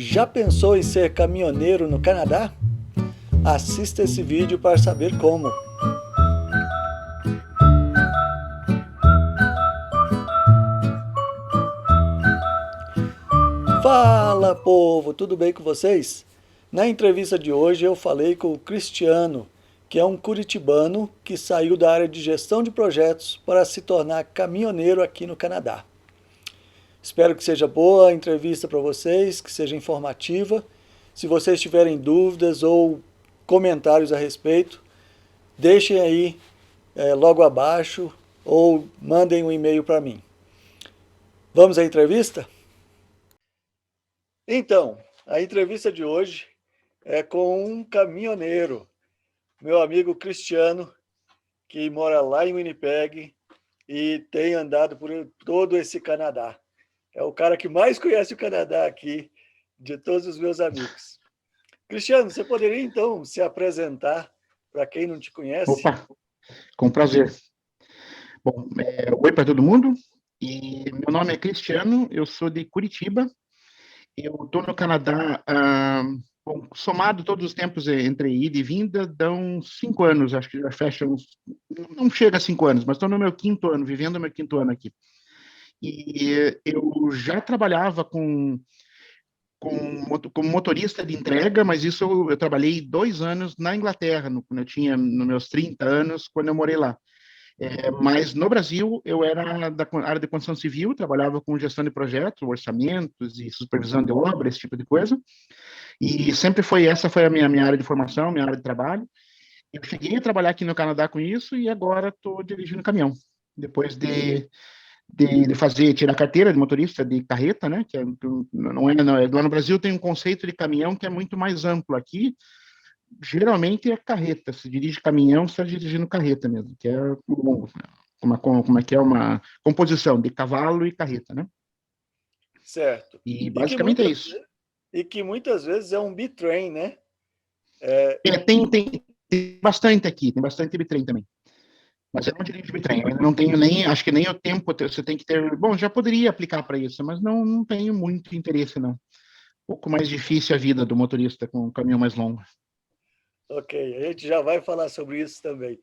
Já pensou em ser caminhoneiro no Canadá? Assista esse vídeo para saber como. Fala, povo, tudo bem com vocês? Na entrevista de hoje eu falei com o Cristiano, que é um curitibano que saiu da área de gestão de projetos para se tornar caminhoneiro aqui no Canadá. Espero que seja boa a entrevista para vocês, que seja informativa. Se vocês tiverem dúvidas ou comentários a respeito, deixem aí logo abaixo ou mandem um e-mail para mim. Vamos à entrevista? Então, a entrevista de hoje é com um caminhoneiro, meu amigo Cristiano, que mora lá em Winnipeg e tem andado por todo esse Canadá. É o cara que mais conhece o Canadá aqui, de todos os meus amigos. Cristiano, você poderia então se apresentar para quem não te conhece? Opa, com prazer. Bom, oi para todo mundo. E meu nome é Cristiano, eu sou de Curitiba. Eu estou no Canadá, bom, somado todos os tempos entre ida e vinda, dão 5 anos, acho que já fecha uns. Não chega a 5 anos, mas estou no meu quinto ano, vivendo o meu quinto ano aqui. E eu já trabalhava como motorista de entrega, mas isso eu trabalhei 2 anos na Inglaterra, quando eu tinha nos meus 30 anos, quando eu morei lá. Mas no Brasil, eu era da área de construção civil, trabalhava com gestão de projetos, orçamentos e supervisão de obra, esse tipo de coisa. E sempre essa foi a minha área de formação, minha área de trabalho. Eu cheguei a trabalhar aqui no Canadá com isso e agora estou dirigindo caminhão. Depois de tirar a carteira de motorista de carreta, né? Lá no Brasil tem um conceito de caminhão que é muito mais amplo. Aqui, geralmente é carreta. Se dirige caminhão, você está dirigindo carreta mesmo, que é como é que é uma composição de cavalo e carreta, né? Certo. E E que basicamente é muitas, isso. e que muitas vezes é um bitrem, né? Tem bastante aqui, tem bastante bitrem também. Mas eu não dirijo bitrem, eu ainda não tenho nem, acho que nem o tempo, você tem que ter, bom, já poderia aplicar para isso, mas não tenho muito interesse, não. Um pouco mais difícil a vida do motorista com um caminhão mais longo. Ok, a gente já vai falar sobre isso também. Tá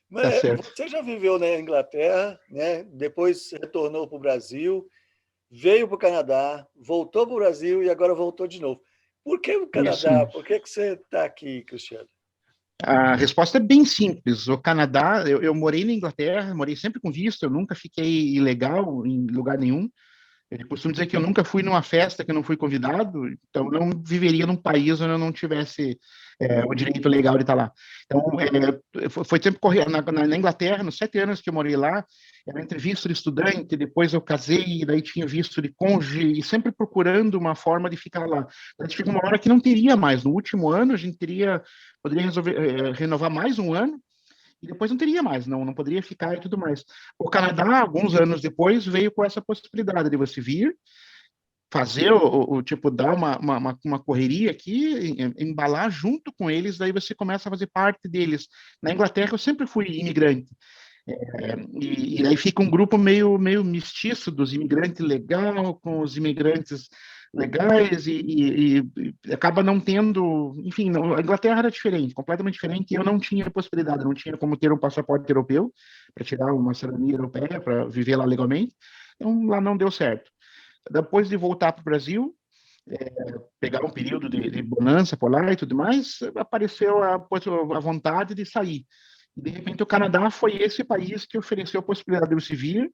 Mas certo. você já viveu na Inglaterra, né? Depois retornou para o Brasil, veio para o Canadá, voltou para o Brasil e agora voltou de novo. Por que o Isso Canadá? mesmo. Por que você está aqui, Cristiano? A resposta é bem simples. O Canadá, eu morei na Inglaterra, morei sempre com visto, eu nunca fiquei ilegal em lugar nenhum. Eu costumo dizer que eu nunca fui numa festa que eu não fui convidado, então eu não viveria num país onde eu não tivesse o direito legal de estar lá. Então, foi sempre correr na Inglaterra, nos 7 anos que eu morei lá, era entre visto de estudante, depois eu casei, e daí tinha visto de cônjuge, e sempre procurando uma forma de ficar lá. A gente chega uma hora que não teria mais. No último ano, a gente poderia renovar mais um ano, e depois não teria mais, não poderia ficar e tudo mais. O Canadá, alguns anos depois, veio com essa possibilidade de você vir, fazer tipo, dar uma correria aqui, embalar junto com eles, daí você começa a fazer parte deles. Na Inglaterra, eu sempre fui imigrante. E aí fica um grupo meio mestiço dos imigrantes legal com os imigrantes legais e acaba não tendo, enfim, a Inglaterra era diferente, completamente diferente, e eu não tinha possibilidade, não tinha como ter um passaporte europeu para tirar uma cidadania europeia para viver lá legalmente, então lá não deu certo. Depois de voltar para o Brasil, pegar um período de bonança por lá e tudo mais, apareceu a vontade de sair. E, de repente, o Canadá foi esse país que ofereceu a possibilidade de você vir,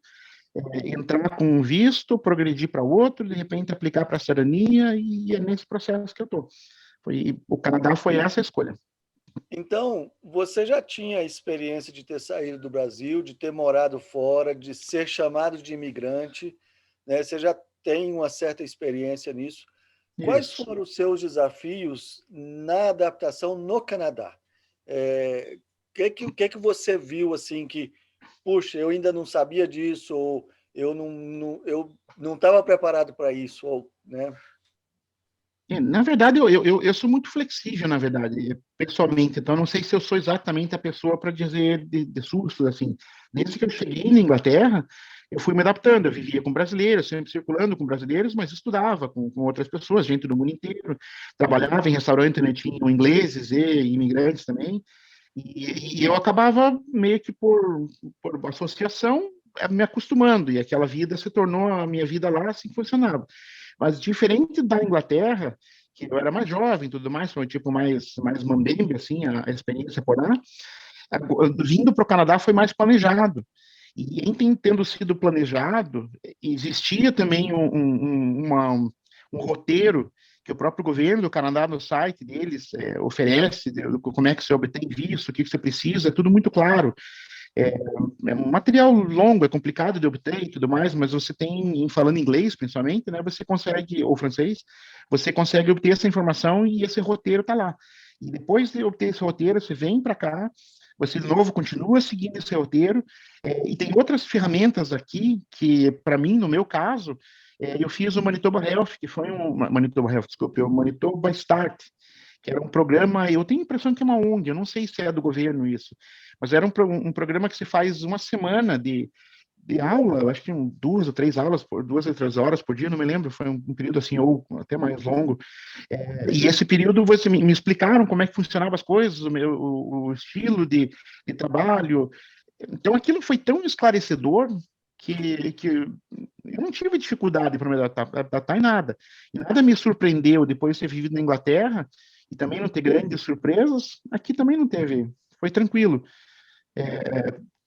entrar com um visto, progredir para outro, de repente aplicar para a cidadania, e é nesse processo que eu estou. O Canadá foi essa a escolha. Então, você já tinha a experiência de ter saído do Brasil, de ter morado fora, de ser chamado de imigrante, né? Você já tem uma certa experiência nisso. Quais Isso. foram os seus desafios na adaptação no Canadá? O que que você viu assim que, puxa, eu ainda não sabia disso, ou eu não estava preparado para isso, ou, né? Na verdade, eu sou muito flexível, na verdade, pessoalmente, então não sei se eu sou exatamente a pessoa para dizer de sustos, assim. Desde que eu cheguei na Inglaterra, eu fui me adaptando, eu vivia com brasileiros, sempre circulando com brasileiros, mas estudava com outras pessoas, gente do mundo inteiro, trabalhava em restaurante, né, tinham ingleses e imigrantes também, e eu acabava meio que por associação me acostumando, e aquela vida se tornou a minha vida lá, assim que funcionava. Mas diferente da Inglaterra, que eu era mais jovem e tudo mais, foi um tipo mais mambembe, assim, a experiência por lá, vindo para o Canadá foi mais planejado. E em tendo sido planejado, existia também um roteiro que o próprio governo do Canadá, no site deles, oferece, como é que você obtém visto, o que você precisa, é tudo muito claro. É, é um material longo, é complicado de obter e tudo mais, mas você tem, falando inglês principalmente, né, você consegue, ou francês, você consegue obter essa informação e esse roteiro está lá. E depois de obter esse roteiro, você vem para cá, você de novo continua seguindo esse roteiro, e tem outras ferramentas aqui que, para mim, no meu caso, eu fiz o Manitoba Health, que foi Manitoba Health, desculpe, o Manitoba Start, que era um programa, eu tenho a impressão que é uma ONG, eu não sei se é do governo isso, mas era um programa que se faz uma semana de aula, eu acho que 2 ou 3 aulas, 2 ou 3 horas por dia, não me lembro, foi um período assim, ou até mais longo, e esse período você me explicaram como é que funcionavam as coisas, o estilo de trabalho, então aquilo foi tão esclarecedor que eu não tive dificuldade para me adaptar em nada. E nada me surpreendeu depois de ter vivido na Inglaterra e também não ter grandes surpresas. Aqui também não teve, foi tranquilo.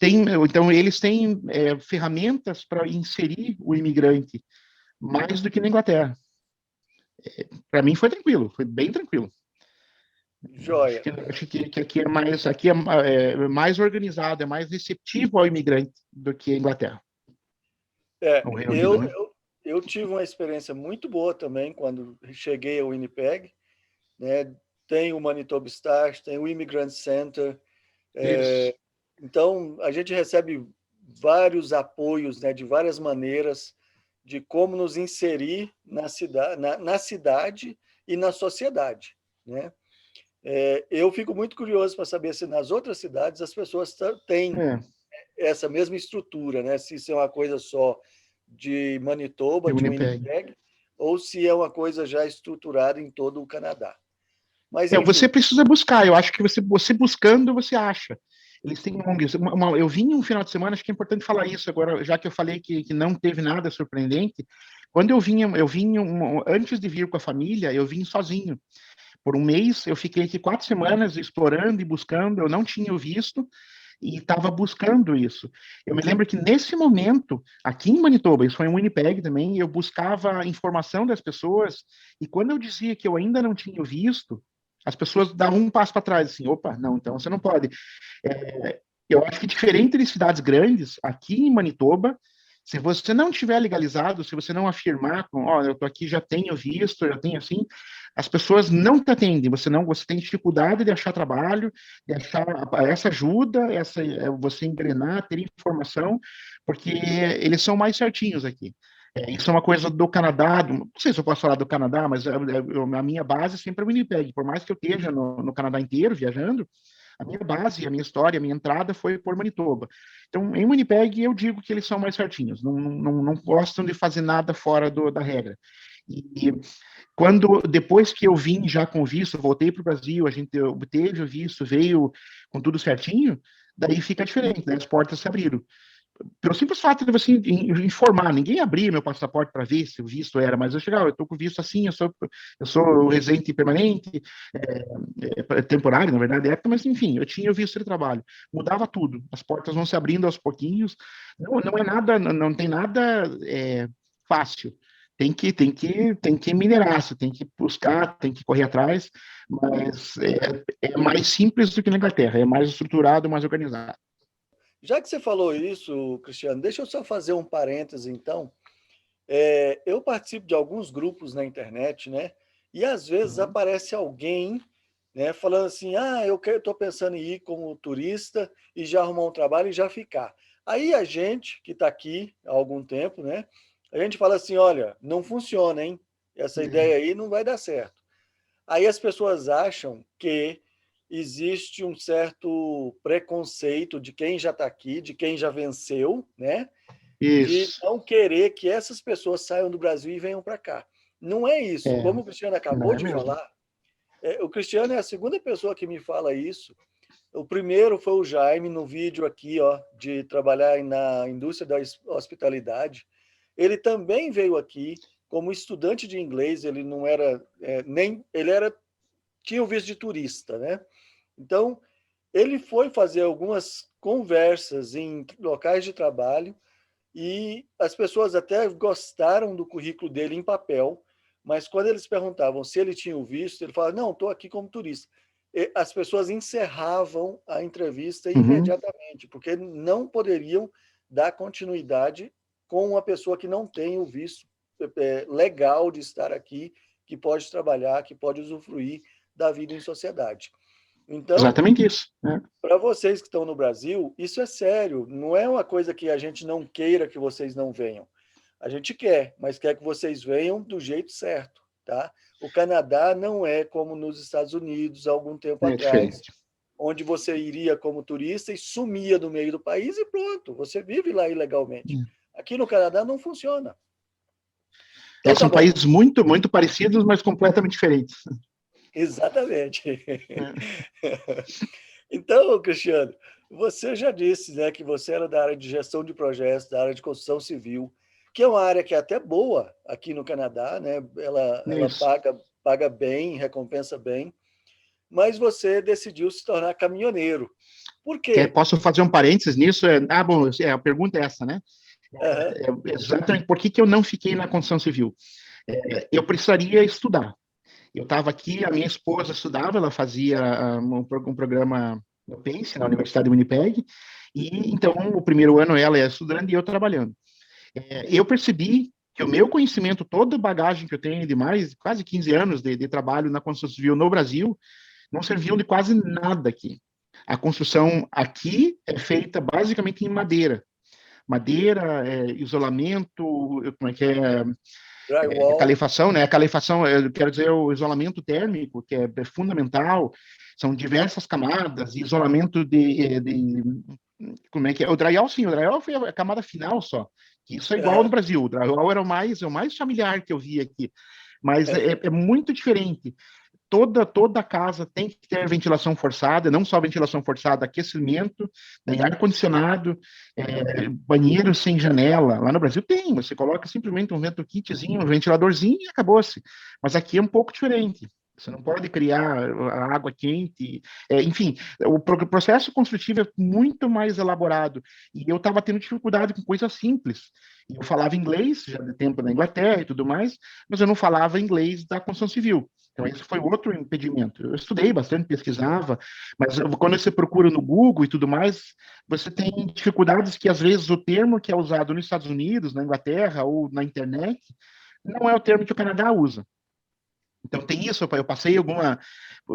Então, eles têm ferramentas para inserir o imigrante mais do que na Inglaterra. Para mim foi tranquilo, foi bem tranquilo. Joia. Acho que aqui é mais organizado, é mais receptivo ao imigrante do que a Inglaterra. É, O Reino Unido, eu, né? eu, eu tive uma experiência muito boa também quando cheguei ao Winnipeg, né? Tem o Manitoba Start, tem o Immigrant Center. Isso. Então, a gente recebe vários apoios, né, de várias maneiras de como nos inserir na cidade e na sociedade, né? Eu fico muito curioso para saber se nas outras cidades as pessoas têm É, essa mesma estrutura, né? Se isso é uma coisa só de de Manitoba, de Winnipeg. Winnipeg, ou se é uma coisa já estruturada em todo o Canadá. Mas, enfim, Você precisa buscar, eu acho que você buscando, você acha. Eles têm ONGs. Eu vim um final de semana, acho que é importante falar isso agora, já que eu falei que não teve nada surpreendente. Quando antes de vir com a família, eu vim sozinho. Por um mês, eu fiquei aqui 4 semanas explorando e buscando, eu não tinha visto, e estava buscando isso. Eu me lembro que nesse momento, aqui em Manitoba, isso foi em Winnipeg também, eu buscava a informação das pessoas, e quando eu dizia que eu ainda não tinha visto, as pessoas davam um passo para trás, assim, opa, não, então você não pode. Eu acho que diferente de cidades grandes, aqui em Manitoba, se você não tiver legalizado, se você não afirmar, eu estou aqui, já tenho visto, já tenho assim, as pessoas não te atendem. Você tem dificuldade de achar trabalho, de achar essa ajuda, você engrenar, ter informação, porque eles são mais certinhos aqui. Isso é uma coisa do Canadá, não sei se eu posso falar do Canadá, mas a minha base sempre é o Winnipeg. Por mais que eu esteja no Canadá inteiro viajando, a minha base, a minha história, a minha entrada foi por Manitoba. Então, em Winnipeg, eu digo que eles são mais certinhos, não gostam de fazer nada fora da regra. E depois que eu vim já com visto, voltei para o Brasil, a gente obteve o visto, veio com tudo certinho, daí fica diferente, né? As portas se abriram pelo simples fato de você informar, ninguém abria meu passaporte para ver se o visto era, mas eu chegava, eu estou com visto assim, eu sou residente permanente, temporário, na verdade, época, mas enfim, eu tinha o visto de trabalho, mudava tudo, as portas vão se abrindo aos pouquinhos, não é nada, não tem nada fácil, tem que minerar, você tem que buscar, tem que correr atrás, mas é mais simples do que na Inglaterra, é mais estruturado, mais organizado. já que você falou isso, Cristiano, deixa eu só fazer um parêntese, então. Eu participo de alguns grupos na internet, né? E às vezes Uhum. aparece alguém, né, falando assim: ah, eu estou pensando em ir como turista e já arrumar um trabalho e já ficar. Aí a gente, que está aqui há algum tempo, né? A gente fala assim: olha, não funciona, hein? Essa ideia aí não vai dar certo. Aí as pessoas acham que existe um certo preconceito de quem já está aqui, de quem já venceu, né? de Isso. não querer que essas pessoas saiam do Brasil e venham para cá. Não é isso. É, Como o Cristiano não acabou é de mesmo. falar, o Cristiano é a segunda pessoa que me fala isso. O primeiro foi o Jaime, no vídeo aqui, ó, de trabalhar na indústria da hospitalidade. Ele também veio aqui como estudante de inglês, ele não era nem ele era tinha o visto de turista, né? Então, ele foi fazer algumas conversas em locais de trabalho e as pessoas até gostaram do currículo dele em papel, mas quando eles perguntavam se ele tinha o visto, ele falava: "Não, estou aqui como turista". E as pessoas encerravam a entrevista Uhum. imediatamente, porque não poderiam dar continuidade com uma pessoa que não tem o visto legal de estar aqui, que pode trabalhar, que pode usufruir da vida em sociedade. Então, Exatamente isso, né? para vocês que estão no Brasil, isso é sério. Não é uma coisa que a gente não queira que vocês não venham. A gente quer, mas quer que vocês venham do jeito certo, tá? O Canadá não é como nos Estados Unidos, há algum tempo É atrás, diferente. onde você iria como turista e sumia no meio do país e pronto, você vive lá ilegalmente. Aqui no Canadá não funciona. É, Então tá são bom. países muito, muito parecidos, mas completamente diferentes. Exatamente. É. Então, Cristiano, você já disse, né, que você era da área de gestão de projetos, da área de construção civil, que é uma área que é até boa aqui no Canadá, né? Ela Isso. paga bem, recompensa bem, mas você decidiu se tornar caminhoneiro. Por quê? Posso fazer um parênteses nisso? Bom, a pergunta é essa, né? Aham, Exatamente por que que eu não fiquei na construção civil? Eu precisaria estudar. Eu estava aqui, a minha esposa estudava, ela fazia um programa no PACE, na Universidade de Winnipeg, e então o primeiro ano ela é estudando e eu trabalhando. Eu percebi que o meu conhecimento, toda a bagagem que eu tenho de mais quase 15 anos de trabalho na construção civil no Brasil, não serviu de quase nada aqui. A construção aqui é feita basicamente em madeira. Madeira, isolamento, como é que drywall. calefação, né? A calefação, eu quero dizer, o isolamento térmico, que é fundamental, são diversas camadas, isolamento como é que é? O drywall, sim, o drywall foi a camada final só. Isso é igual no Aham, Brasil. O drywall era o mais familiar que eu vi aqui. Mas é muito diferente. Toda casa tem que ter ventilação forçada, não só ventilação forçada, aquecimento, né, ar-condicionado, banheiro sem janela. Lá no Brasil tem, você coloca simplesmente um vento kitzinho, um ventiladorzinho e acabou-se. Mas aqui é um pouco diferente. Você não pode criar a água quente. Enfim, o processo construtivo é muito mais elaborado. E eu estava tendo dificuldade com coisas simples. Eu falava inglês, já de tempo na Inglaterra e tudo mais, mas eu não falava inglês da construção civil. Então, esse foi outro impedimento. Eu estudei bastante, pesquisava, mas quando você procura no Google e tudo mais, você tem dificuldades que, às vezes, o termo que é usado nos Estados Unidos, na Inglaterra ou na internet, não é o termo que o Canadá usa. Então, tem isso, eu passei alguma.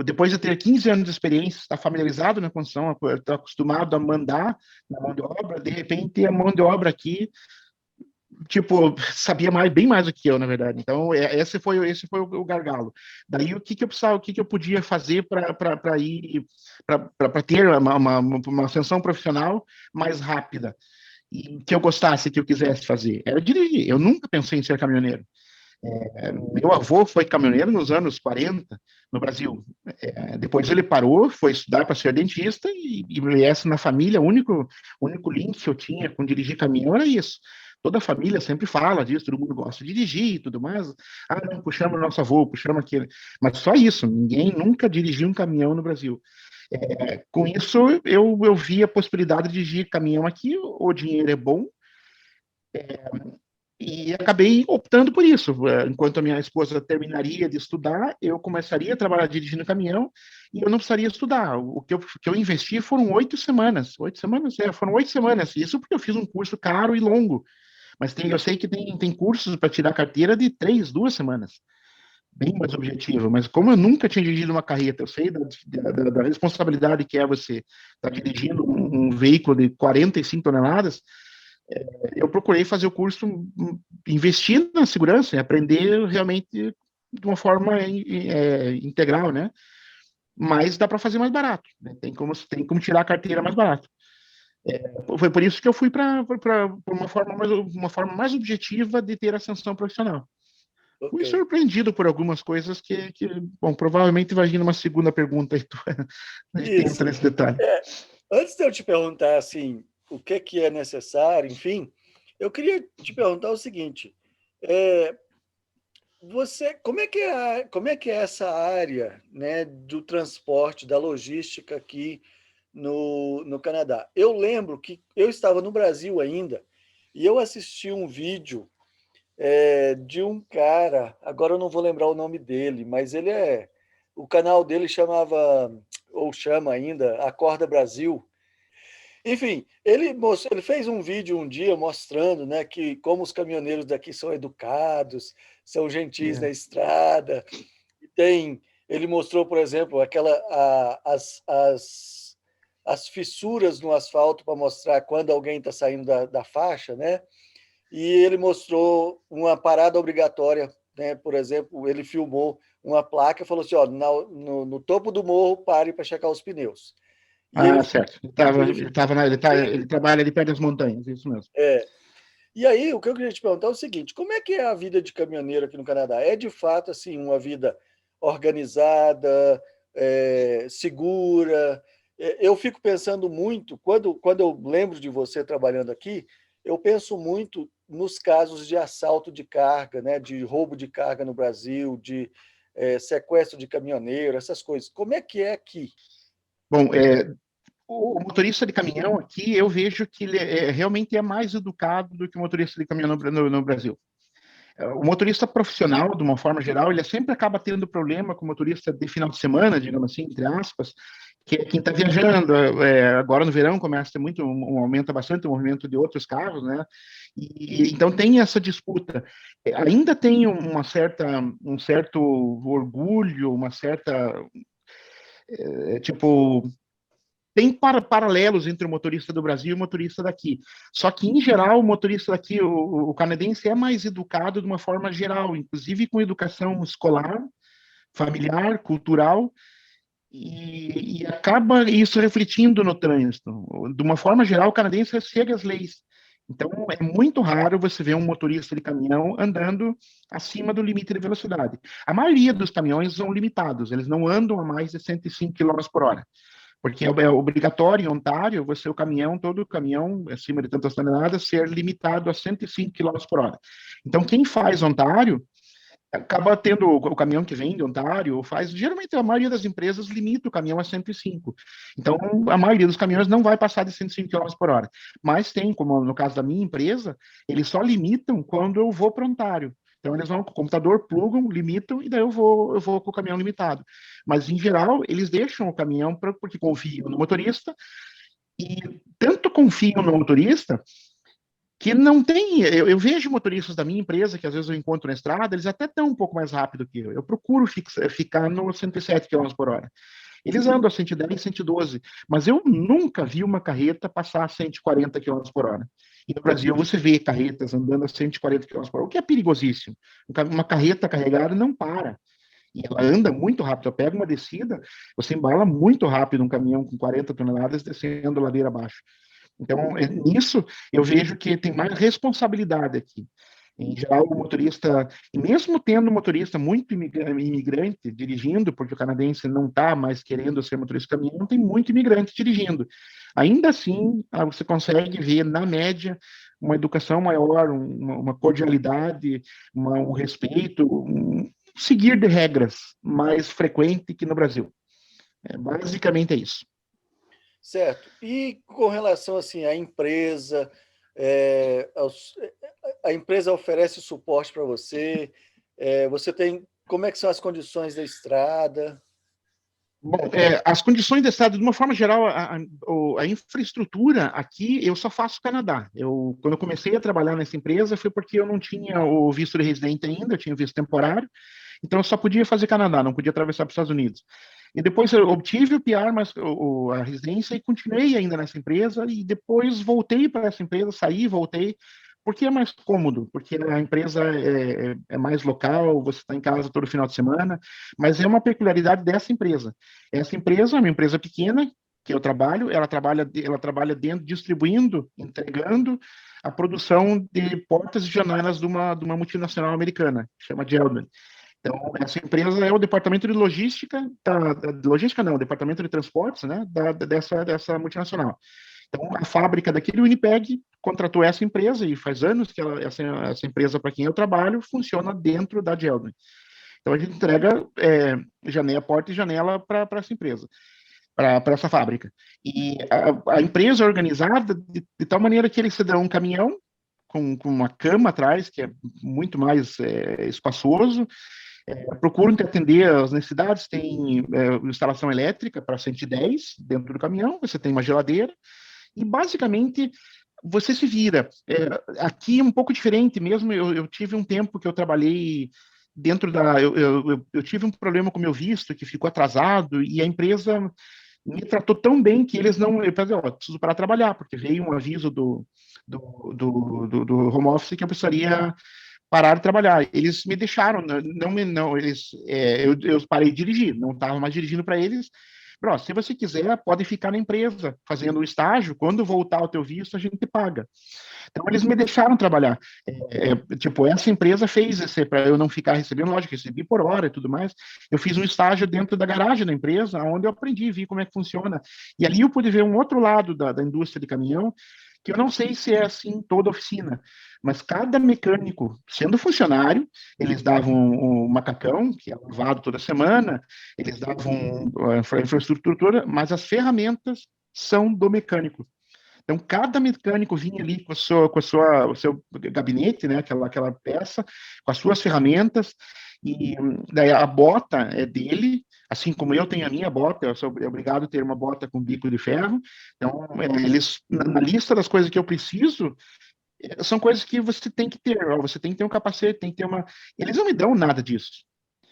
Depois de ter 15 anos de experiência, estar familiarizado na construção, estar acostumado a mandar na mão de obra, de repente, a mão de obra aqui tipo, sabia bem mais do que eu, na verdade. Então, esse foi o gargalo. Daí, o que que eu precisava, o que que eu podia fazer para ir, para ter uma ascensão profissional mais rápida e que eu gostasse, que eu quisesse fazer? Era dirigir. Eu nunca pensei em ser caminhoneiro. Meu avô foi caminhoneiro nos anos 40 no Brasil. Depois ele parou, foi estudar para ser dentista e essa na família, o único link que eu tinha com dirigir caminhão era isso. Toda a família sempre fala disso, todo mundo gosta de dirigir e tudo mais. Não, puxamos o nosso avô, puxamos aquele. Mas só isso, ninguém nunca dirigiu um caminhão no Brasil. Com isso, eu vi a possibilidade de dirigir caminhão aqui, o dinheiro é bom, e acabei optando por isso. Enquanto a minha esposa terminaria de estudar, eu começaria a trabalhar dirigindo caminhão e eu não precisaria estudar. O que eu investi foram 8 semanas. 8 semanas? Foram 8 semanas. Isso porque eu fiz um curso caro e longo. Mas eu sei que tem cursos para tirar carteira de 3, 2 semanas. Bem mais objetivo. Mas como eu nunca tinha dirigido uma carreta, eu sei da responsabilidade que é você estar dirigindo um veículo de 45 toneladas, eu procurei fazer o curso, investir na segurança, e aprender realmente de uma forma integral, né? Mas dá para fazer mais barato, né? Tem como tirar a carteira mais barato. Foi por isso que eu fui para uma forma mais objetiva de ter ascensão profissional. Ok. Fui surpreendido por algumas coisas bom, provavelmente vai vir numa segunda pergunta aí, a gente entra Isso. nesse detalhe. É, antes de eu te perguntar assim, o que é necessário, enfim, eu queria te perguntar o seguinte: é, como é que é essa área, né, do transporte, da logística aqui no Canadá? Eu lembro que eu estava no Brasil ainda e eu assisti um vídeo de um cara, agora eu não vou lembrar o nome dele, mas o canal dele chamava, ou chama ainda, Acorda Brasil. Enfim, ele fez um vídeo um dia mostrando, né, que como os caminhoneiros daqui são educados, são gentis na É. estrada. E ele mostrou, por exemplo, as fissuras no asfalto para mostrar quando alguém está saindo da faixa, né? E ele mostrou uma parada obrigatória, né? Por exemplo, ele filmou uma placa e falou assim, ó, no topo do morro, pare para checar os pneus. E ele, Ah, certo. ele Ele trabalha ali perto das montanhas, isso mesmo. é, e aí, o que eu queria te perguntar é o seguinte: como é que é a vida de caminhoneiro aqui no Canadá? É de fato assim uma vida organizada, segura? Eu fico pensando muito quando eu lembro de você trabalhando aqui, eu penso muito nos casos de assalto de carga, né, de roubo de carga no Brasil, de sequestro de caminhoneiro, essas coisas. Como é que é aqui? Bom, o motorista de caminhão aqui, eu vejo que ele realmente é mais educado do que o motorista de caminhão no Brasil. O motorista profissional, de uma forma geral, ele sempre acaba tendo problema com o motorista de final de semana, digamos assim, entre aspas, que é quem está viajando. Agora no verão começa a ter aumenta bastante o movimento de outros carros, né? E então tem essa disputa. Ainda tem um certo orgulho, uma certa tipo tem paralelos entre o motorista do Brasil e o motorista daqui. Só que, em geral, o motorista daqui, o canadense, é mais educado de uma forma geral, inclusive com educação escolar, familiar, cultural, e acaba isso refletindo no trânsito. De uma forma geral, o canadense segue as leis. Então, é muito raro você ver um motorista de caminhão andando acima do limite de velocidade. A maioria dos caminhões são limitados, eles não andam a mais de 105 km por hora. Porque é obrigatório em Ontário o caminhão, todo caminhão acima de tantas toneladas, ser limitado a 105 km por hora. Então, quem faz Ontário acaba tendo o caminhão que vem de Ontário, geralmente a maioria das empresas limita o caminhão a 105. Então, a maioria dos caminhões não vai passar de 105 km por hora. Mas tem, como no caso da minha empresa, eles só limitam quando eu vou para Ontário. Então, eles vão com o computador, plugam, limitam, e daí eu vou com o caminhão limitado. Mas, em geral, eles deixam o caminhão porque confiam no motorista, e tanto confiam no motorista que não tem. Eu vejo motoristas da minha empresa, que às vezes eu encontro na estrada, eles até estão um pouco mais rápido que eu. Eu procuro ficar no 107 km por hora. Eles andam a 110, 112, mas eu nunca vi uma carreta passar a 140 km por hora. E no Brasil você vê carretas andando a 140 km por hora, o que é perigosíssimo. Uma carreta carregada não para. E ela anda muito rápido. Eu pego uma descida, você embala muito rápido um caminhão com 40 toneladas descendo ladeira abaixo. Então, nisso, eu vejo que tem mais responsabilidade aqui. Em geral, o motorista, e mesmo tendo um motorista muito imigrante dirigindo, porque o canadense não está mais querendo ser motorista de caminhão, tem muito imigrante dirigindo. Ainda assim, você consegue ver, na média, uma educação maior, uma cordialidade, um respeito, um seguir de regras mais frequente que no Brasil. Basicamente é isso. Certo. E com relação assim à empresa, é, aos- a empresa oferece suporte para você, você tem, como é que são as condições da estrada? Bom, as condições de estado, de uma forma geral, a infraestrutura aqui, eu só faço Canadá. Quando eu comecei a trabalhar nessa empresa, foi porque eu não tinha o visto de residente ainda, eu tinha visto temporário, então eu só podia fazer Canadá, não podia atravessar para os Estados Unidos. E depois eu obtive o PR, mas a residência, e continuei ainda nessa empresa, e depois voltei para essa empresa, saí, voltei, porque é mais cômodo, porque a empresa é mais local, você está em casa todo final de semana, mas é uma peculiaridade dessa empresa. Essa empresa é uma empresa pequena, que eu trabalho, ela trabalha dentro, distribuindo, entregando a produção de portas e janelas de uma multinacional americana, que chama Geldman. Então, essa empresa é o departamento de logística, logística não, o departamento de transportes, né, dessa multinacional. Então, a fábrica daquele Winnipeg contratou essa empresa, e faz anos que essa empresa para quem eu trabalho funciona dentro da Geldman. Então, a gente entrega janela, porta e janela para essa empresa, para essa fábrica. E a empresa é organizada de tal maneira que eles se dão um caminhão com uma cama atrás, que é muito mais espaçoso, procuram atender as necessidades, tem instalação elétrica para 110 dentro do caminhão, você tem uma geladeira, e basicamente você se vira. Aqui é um pouco diferente mesmo, eu tive um tempo que eu trabalhei dentro da... Eu tive um problema com o meu visto, que ficou atrasado, e a empresa me tratou tão bem que eles não... Eu falei, preciso parar de trabalhar, porque veio um aviso do home office que eu precisaria parar de trabalhar. Eles me deixaram, eu parei de dirigir, não estava mais dirigindo para eles. Bro, se você quiser, pode ficar na empresa fazendo um estágio, quando voltar o teu visto, a gente paga. Então, eles me deixaram trabalhar. Tipo, essa empresa fez esse, para eu não ficar recebendo, lógico, recebi por hora e tudo mais. Eu fiz um estágio dentro da garagem da empresa, onde eu aprendi, vi como é que funciona. E ali eu pude ver um outro lado da indústria de caminhão, que eu não sei se é assim em toda oficina, mas cada mecânico, sendo funcionário, eles davam um macacão, que é lavado toda semana, eles davam a infraestrutura, mas as ferramentas são do mecânico. Então, cada mecânico vinha ali o seu gabinete, né, aquela peça, com as suas ferramentas, e daí a bota é dele, assim como eu tenho a minha bota, eu sou obrigado a ter uma bota com bico de ferro. Então, eles, na lista das coisas que eu preciso, são coisas que você tem que ter, você tem que ter um capacete, tem que ter uma... Eles não me dão nada disso.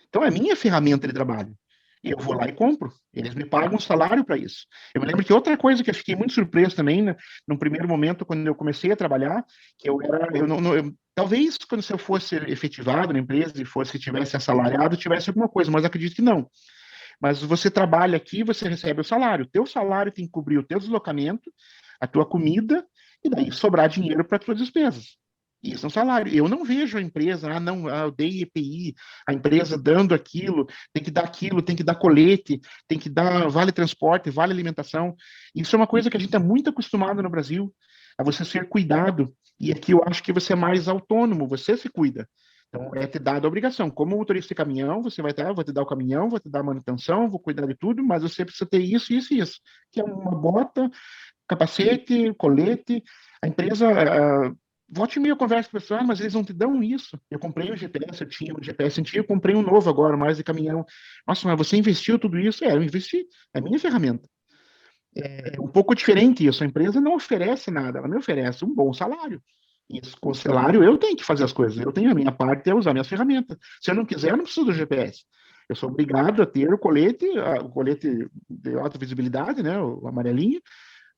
Então, é minha ferramenta de trabalho. E eu vou lá e compro. Eles me pagam um salário para isso. Eu me lembro que outra coisa que eu fiquei muito surpreso também, né, no primeiro momento, quando eu comecei a trabalhar, que talvez quando eu fosse efetivado na empresa e tivesse assalariado, tivesse alguma coisa, mas acredito que não. Mas você trabalha aqui, você recebe o salário. O teu salário tem que cobrir o teu deslocamento, a tua comida, e daí sobrar dinheiro para as tuas despesas. Isso é um salário. Eu não vejo a empresa, não, eu dei EPI, a empresa dando aquilo, tem que dar colete, tem que dar vale transporte, vale alimentação. Isso é uma coisa que a gente é muito acostumado no Brasil, a você ser cuidado. E aqui eu acho que você é mais autônomo, você se cuida. Então, é te dado a obrigação. Como motorista de caminhão, você vai ter, vou te dar o caminhão, vou te dar a manutenção, vou cuidar de tudo, mas você precisa ter isso, isso e isso. Que é uma bota, capacete, colete. A empresa... Volte e meia eu converso com pessoas, mas eles não te dão isso. Eu comprei um GPS, eu tinha um GPS antigo, eu comprei um novo agora, mais de caminhão. Nossa, mas você investiu tudo isso? Eu investi, é a minha ferramenta. É um pouco diferente isso. A empresa não oferece nada, ela me oferece um bom salário. Isso, com o salário, eu tenho que fazer as coisas. Eu tenho a minha parte, é usar minhas ferramentas. Se eu não quiser, eu não preciso do GPS. Eu sou obrigado a ter o colete de alta visibilidade, né, o amarelinho,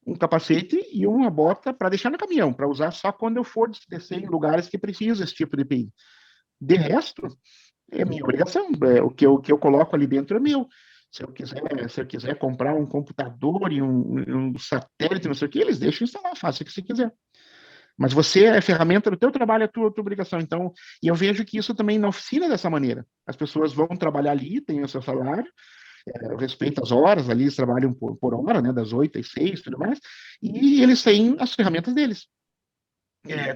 um capacete e uma bota para deixar no caminhão, para usar só quando eu for descer em lugares que precisa esse tipo de EPI. De resto, é minha obrigação. O que eu coloco ali dentro é meu. Se eu quiser comprar um computador e um satélite, não sei o que, eles deixam instalar, faça o que você quiser. Mas você é ferramenta do teu trabalho, é a tua obrigação. Então, e eu vejo que isso também na oficina é dessa maneira. As pessoas vão trabalhar ali, têm o seu salário, respeito às horas, ali eles trabalham por hora, né, das 8 às 6, tudo mais, e eles têm as ferramentas deles. É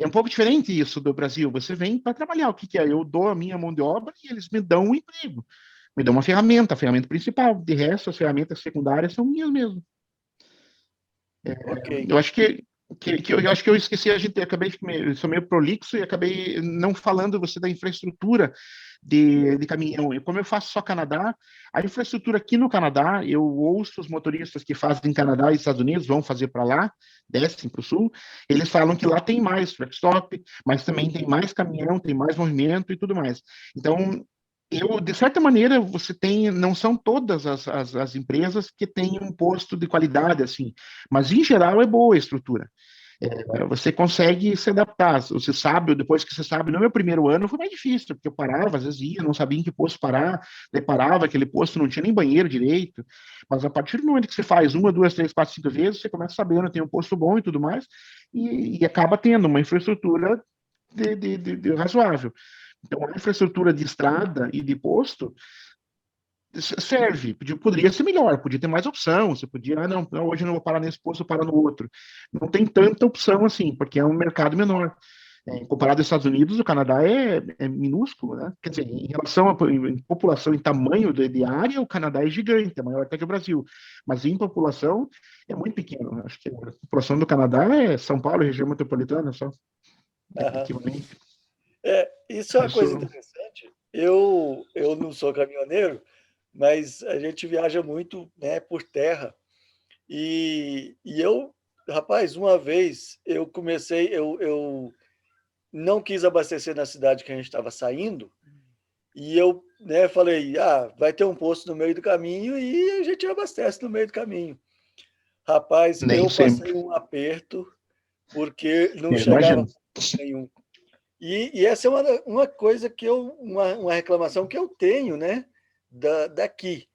um pouco diferente isso do Brasil. Você vem para trabalhar. O que, que é? Eu dou a minha mão de obra e eles me dão um emprego. Me dão uma ferramenta, a ferramenta principal. De resto, as ferramentas secundárias são minhas mesmo. Ok. Eu acho que eu esqueci, sou meio prolixo e acabei não falando você da infraestrutura de caminhão. E como eu faço só Canadá, a infraestrutura aqui no Canadá, eu ouço os motoristas que fazem em Canadá e Estados Unidos, vão fazer para lá, descem para o sul, eles falam que lá tem mais truck stop, mas também tem mais caminhão, tem mais movimento e tudo mais. Então, de certa maneira, você tem, não são todas as empresas que têm um posto de qualidade, assim, mas em geral é boa a estrutura. Você consegue se adaptar. Você sabe, depois que você sabe, no meu primeiro ano foi mais difícil, porque eu parava, às vezes ia, não sabia em que posto parar, daí parava, aquele posto não tinha nem banheiro direito, mas a partir do momento que você faz uma, duas, três, quatro, cinco vezes, você começa sabendo, tem um posto bom e tudo mais, e acaba tendo uma infraestrutura de razoável. Então, a infraestrutura de estrada e de posto serve, poderia ser melhor, podia ter mais opção, você podia, não, hoje eu não vou parar nesse posto, eu paro no outro. Não tem tanta opção assim, porque é um mercado menor. Comparado aos Estados Unidos, o Canadá é minúsculo, né? Quer dizer, em relação em população, em tamanho de área, o Canadá é gigante, é maior até que o Brasil. Mas em população, é muito pequeno. Acho que a população do Canadá é São Paulo, região metropolitana, só, Aham. efetivamente. Isso é uma coisa Isso, interessante. Eu não sou caminhoneiro, mas a gente viaja muito, né, por terra. E eu, rapaz, uma vez eu não quis abastecer na cidade que a gente estava saindo, e eu, né, falei, vai ter um posto no meio do caminho e a gente abastece no meio do caminho. Rapaz, nem eu sempre. passei um aperto porque não chegava Imagino. posto nenhum. E essa é uma coisa uma reclamação que eu tenho, né, daqui.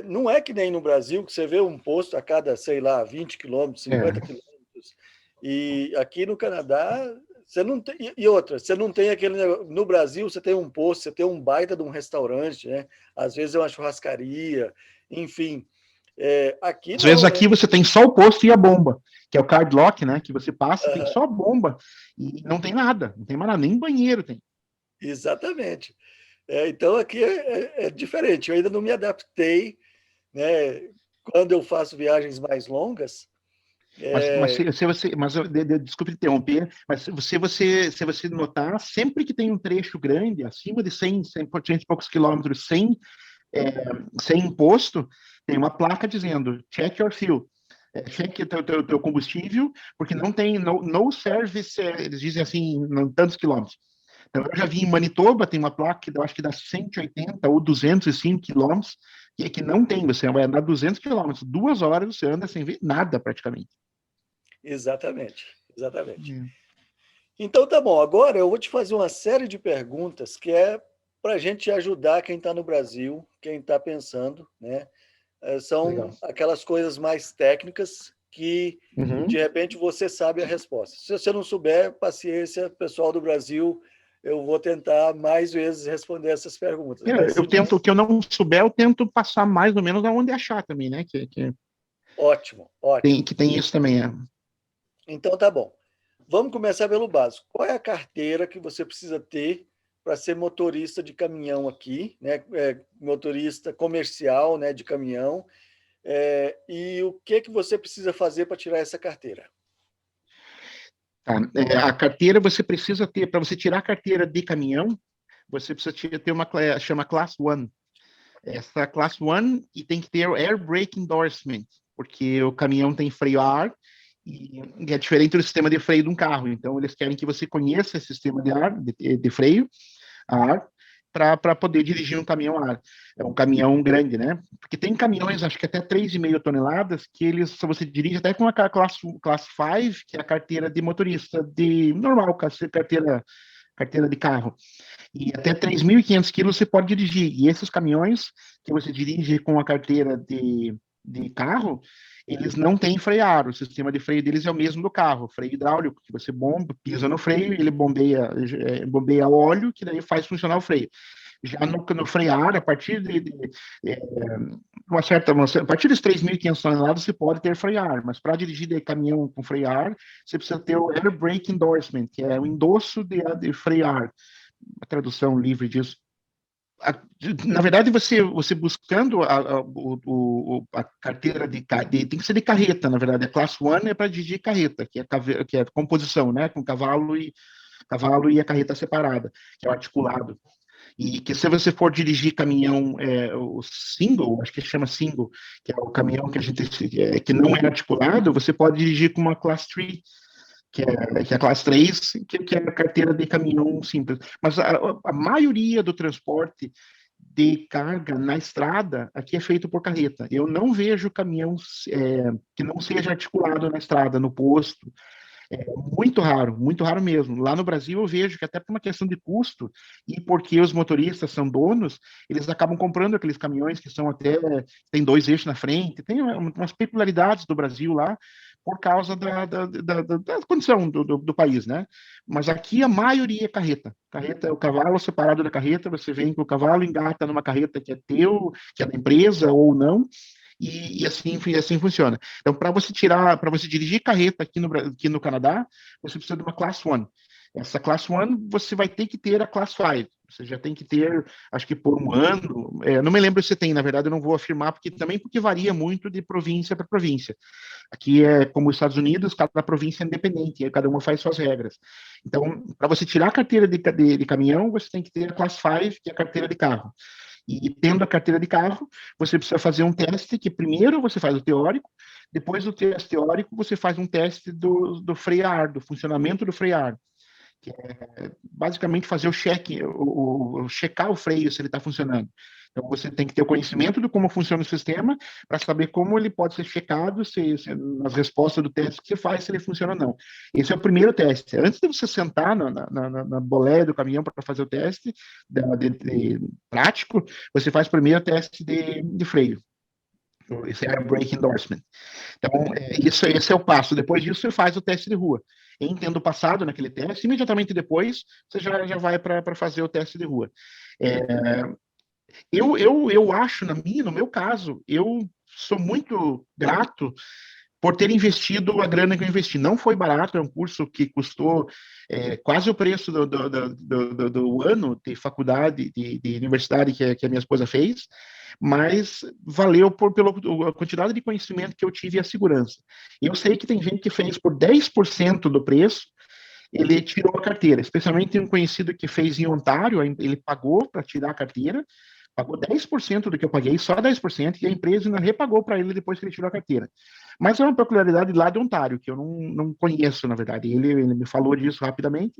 Não é que nem no Brasil, que você vê um posto a cada, sei lá, 20 quilômetros, 50 É. quilômetros. E aqui no Canadá, você não tem. E outra, você não tem aquele negócio. No Brasil, você tem um posto, você tem um baita de um restaurante, né? Às vezes é uma churrascaria, enfim. Aqui Às vezes não, aqui né? você tem só o posto e a bomba, que é o card lock, né? Que você passa, tem Aham, só a bomba e não tem nada, não tem mais nada, nem banheiro tem. exatamente. Então aqui é diferente. Eu ainda não me adaptei, né? Quando eu faço viagens mais longas, Mas é, se você, mas desculpe interromper, mas se você notar, sempre que tem um trecho grande, acima de 100 e poucos quilômetros, é, sem imposto, tem uma placa dizendo check your fuel. Cheque teu combustível, porque não tem no service, eles dizem assim, não, tantos quilômetros. Então, eu já vi em Manitoba, tem uma placa que eu acho que dá 180 ou 205 quilômetros, que não tem, você vai andar 200 quilômetros, 2 horas você anda sem ver nada praticamente. exatamente, exatamente. É, Então tá bom, agora eu vou te fazer uma série de perguntas que é para a gente ajudar quem está no Brasil, quem está pensando, né? legal. São aquelas coisas mais técnicas que de Uhum. repente você sabe a resposta. Se você não souber, paciência, pessoal do Brasil, eu vou tentar mais vezes responder essas perguntas, mas Eu se não, tento, o que eu não souber, eu tento passar mais ou menos aonde achar também, né? ótimo, ótimo. Que tem isso também. Então tá bom. Vamos começar pelo básico. Qual é a carteira que você precisa ter para ser motorista de caminhão aqui, né? Motorista comercial, né, de caminhão. E o que que você precisa fazer para tirar essa carteira? Tá? A carteira você precisa ter, para você tirar a carteira de caminhão, você precisa ter uma chama Class One. Essa Class One e tem que ter o Air Brake Endorsement, porque o caminhão tem freio a ar e é diferente do sistema de freio de um carro. Então, eles querem que você conheça esse sistema de ar, de freio a ar, para poder dirigir um caminhão a ar. É um caminhão grande, né? Porque tem caminhões, acho que até 3,5 toneladas, que eles, se você dirige até com a class 5, que é a carteira de motorista, de normal, carteira de carro. E até 3.500 quilos você pode dirigir. E esses caminhões que você dirige com a carteira de carro, eles não têm freio a ar. O sistema de freio deles é o mesmo do carro, freio hidráulico, que você bomba, pisa no freio, ele bombeia óleo, que daí faz funcionar o freio. Já no freio a ar, a partir é, a partir dos 3.500 toneladas, você pode ter freio a ar, mas para dirigir de caminhão com freio a ar, você precisa ter o Air Brake Endorsement, que é o endosso de freio a ar, a tradução livre disso. Na verdade, você buscando a carteira tem que ser de carreta, na verdade. A Class One é para dirigir carreta, que é composição, né? Com cavalo e a carreta separada, que é o articulado. E que se você for dirigir caminhão, o single, acho que chama single, que é o caminhão que a gente que não é articulado, você pode dirigir com uma Class 3, que é a classe 3, que é a carteira de caminhão simples. Mas a maioria do transporte de carga na estrada aqui é feito por carreta. Eu não vejo caminhão que não seja articulado na estrada, no posto. Muito raro mesmo. Lá no Brasil eu vejo que até por uma questão de custo e porque os motoristas são donos, eles acabam comprando aqueles caminhões que são até, tem dois eixos na frente, tem umas peculiaridades do Brasil lá, por causa da condição do país, né? Mas aqui a maioria é carreta. Carreta é o cavalo separado da carreta, você vem com o cavalo, engata numa carreta que é teu, que é da empresa ou não, assim funciona. Então, para você dirigir carreta aqui no Canadá, você precisa de uma Class 1. Essa Class 1, você vai ter que ter a Class 5. Você já tem que ter, acho que por um ano. Não me lembro se tem, na verdade, eu não vou afirmar, porque varia muito de província para província. Aqui é como os Estados Unidos, cada província é independente, cada uma faz suas regras. Então, para você tirar a carteira de caminhão, você tem que ter a Class 5, que é a carteira de carro. E tendo a carteira de carro, você precisa fazer um teste que primeiro você faz o teórico, depois do teste teórico você faz um teste do freio a ar, do funcionamento do freio a ar, que é basicamente fazer o check, checar o freio se ele está funcionando. Então você tem que ter o conhecimento de como funciona o sistema para saber como ele pode ser checado, nas respostas do teste que você faz, se ele funciona ou não. Esse é o primeiro teste. Antes de você sentar na boleia do caminhão para fazer o teste prático, você faz primeiro o teste de freio. Esse é o Brake Endorsement. Então, esse é o passo. Depois disso, você faz o teste de rua. Em tendo passado naquele teste, imediatamente depois, você já vai para fazer o teste de rua. Eu acho, no meu caso, eu sou muito grato por ter investido a grana que eu investi. Não foi barato, é um curso que custou quase o preço do ano de faculdade, de universidade que a minha esposa fez, mas valeu pela quantidade de conhecimento que eu tive e a segurança. Eu sei que tem gente que fez por 10% do preço, ele tirou a carteira, especialmente um conhecido que fez em Ontário, ele pagou para tirar a carteira, pagou 10% do que eu paguei, só 10%, e a empresa ainda repagou para ele depois que ele tirou a carteira. Mas é uma peculiaridade lá de Ontário, que eu não conheço, na verdade. Ele me falou disso rapidamente,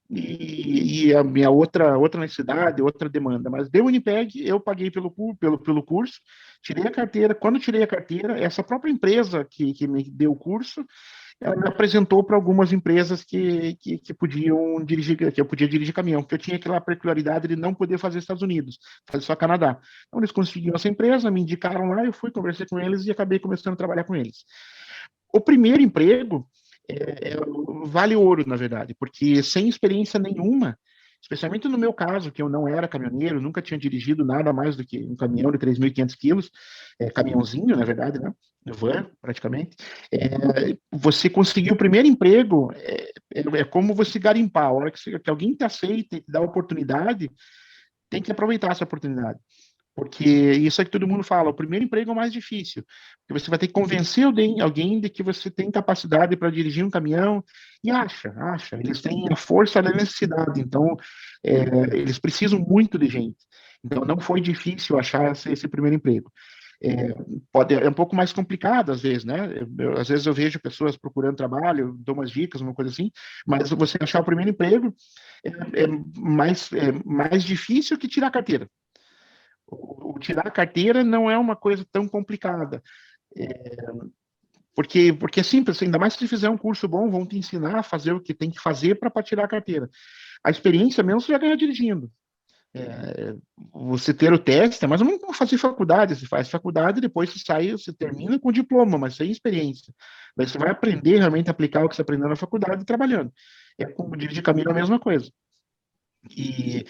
e a minha outra necessidade, outra demanda. Mas deu o Winnipeg, eu paguei pelo curso, tirei a carteira. Quando tirei a carteira, essa própria empresa que me deu o curso, ela me apresentou para algumas empresas que podiam dirigir, que eu podia dirigir caminhão, porque eu tinha aquela peculiaridade de não poder fazer Estados Unidos, fazer só Canadá. Então, eles conseguiram essa empresa, me indicaram lá, eu fui, conversei com eles e acabei começando a trabalhar com eles. O primeiro emprego vale ouro, na verdade, porque sem experiência nenhuma, especialmente no meu caso, que eu não era caminhoneiro, nunca tinha dirigido nada mais do que um caminhão de 3.500 quilos, caminhãozinho, na verdade, né? Van, praticamente. Você conseguir o primeiro emprego é como você garimpar. A hora que alguém te aceita e te dá a oportunidade, tem que aproveitar essa oportunidade. Porque isso é que todo mundo fala, o primeiro emprego é o mais difícil, porque você vai ter que convencer alguém de que você tem capacidade para dirigir um caminhão, e acha, eles têm a força da necessidade, então eles precisam muito de gente. Então não foi difícil achar esse primeiro emprego. É um pouco mais complicado às vezes, né? Às vezes eu vejo pessoas procurando trabalho, dou umas dicas, uma coisa assim, mas você achar o primeiro emprego é mais difícil que tirar a carteira. O tirar a carteira não é uma coisa tão complicada. Porque é simples, ainda mais se você fizer um curso bom, vão te ensinar a fazer o que tem que fazer para tirar a carteira. A experiência mesmo você já ganha dirigindo. Você ter o teste, mas não fazer faculdade, você faz faculdade, depois você sai, você termina com diploma, mas sem experiência. Daí você vai aprender realmente a aplicar o que você aprendeu na faculdade trabalhando. Como dirigir caminho é a mesma coisa. E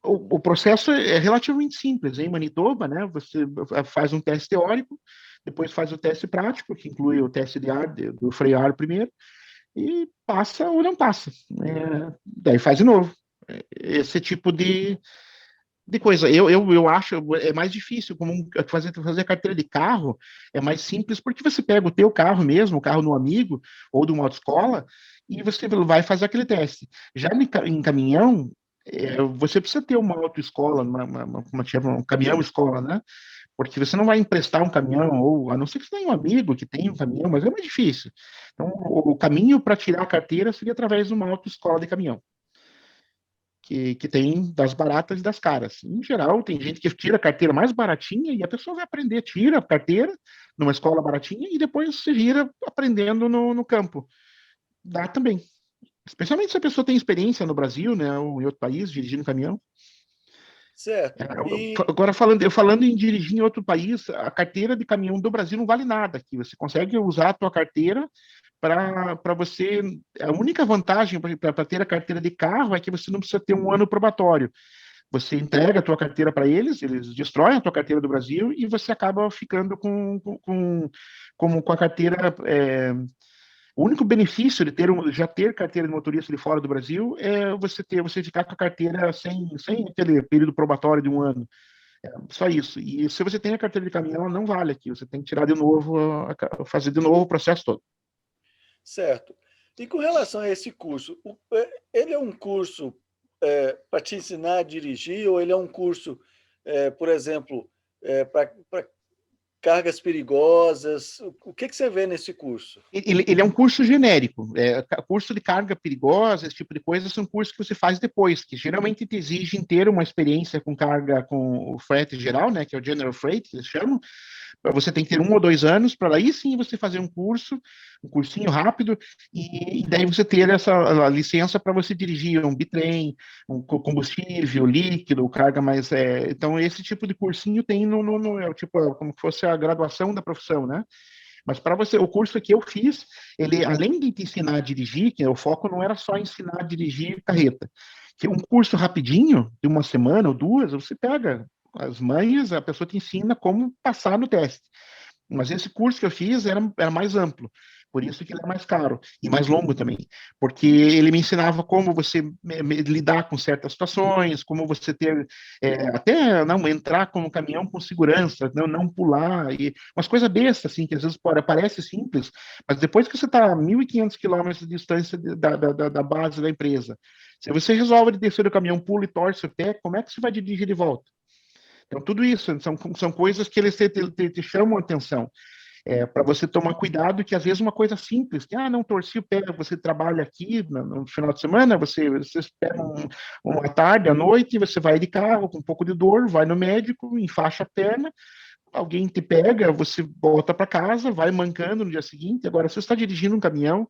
o processo é relativamente simples. Em Manitoba, né, você faz um teste teórico, depois faz o teste prático, que inclui o teste de ar, do freio a ar primeiro, e passa ou não passa. Daí faz de novo. Esse tipo de coisa. Eu acho é mais difícil, como fazer carteira de carro é mais simples, porque você pega o teu carro mesmo, o carro de um amigo, ou de uma autoescola, e você vai fazer aquele teste. Já em caminhão, você precisa ter uma autoescola, um caminhão-escola, né? Porque você não vai emprestar um caminhão, ou a não ser que você tenha um amigo que tem um caminhão, mas é mais difícil. Então, o caminho para tirar a carteira seria através de uma autoescola de caminhão, que tem das baratas e das caras. Em geral, tem gente que tira a carteira mais baratinha e a pessoa vai aprender, tira a carteira numa escola baratinha e depois se vira aprendendo no campo. dá também. Especialmente se a pessoa tem experiência no Brasil, né, ou em outro país, dirigindo caminhão. Certo. E Agora, falando em dirigir em outro país, a carteira de caminhão do Brasil não vale nada aqui. Você consegue usar a tua carteira para você. A única vantagem para ter a carteira de carro é que você não precisa ter um ano probatório. Você entrega a tua carteira para eles, eles destroem a tua carteira do Brasil e você acaba ficando com a carteira. O único benefício de já ter carteira de motorista de fora do Brasil é você ficar com a carteira sem aquele período probatório de um ano. Só isso. E se você tem a carteira de caminhão, ela não vale aqui. Você tem que tirar de novo, fazer de novo o processo todo. certo. E com relação a esse curso, ele é um curso para te ensinar a dirigir ou ele é um curso, por exemplo, para cargas perigosas? O que que você vê nesse curso? Ele é um curso genérico. Curso de carga perigosa, esse tipo de coisa, são cursos que você faz depois, que geralmente te exigem ter uma experiência com carga com o frete geral, né, que é o General Freight, que eles chamam. Você tem que ter 1 ou 2 anos para aí sim você fazer um curso, um cursinho rápido, e daí você ter essa a licença para você dirigir um bitrem, um combustível líquido, carga mais. Então, esse tipo de cursinho tem é o tipo, como que fosse a graduação da profissão, né? Mas para você, o curso que eu fiz, ele, além de te ensinar a dirigir, que o foco não era só ensinar a dirigir carreta, que um curso rapidinho, de 1 semana ou 2, você pega as manhas, a pessoa te ensina como passar no teste. Mas esse curso que eu fiz era mais amplo, por isso que ele é mais caro e mais longo também, porque ele me ensinava como você lidar com certas situações, como você ter, até não entrar com o caminhão com segurança, não pular, e umas coisas bestas, assim, que às vezes parece simples, mas depois que você está a 1.500 quilômetros de distância da base da empresa, se você resolve descer do caminhão, pula e torce o pé, como é que você vai dirigir de volta? Então, tudo isso são coisas que eles te chamam a atenção. Para você tomar cuidado, que às vezes uma coisa simples, que, não torci o pé, você trabalha aqui no final de semana, você espera uma tarde, à noite, você vai de carro com um pouco de dor, vai no médico, enfaixa a perna, alguém te pega, você volta para casa, vai mancando no dia seguinte. Agora, se você está dirigindo um caminhão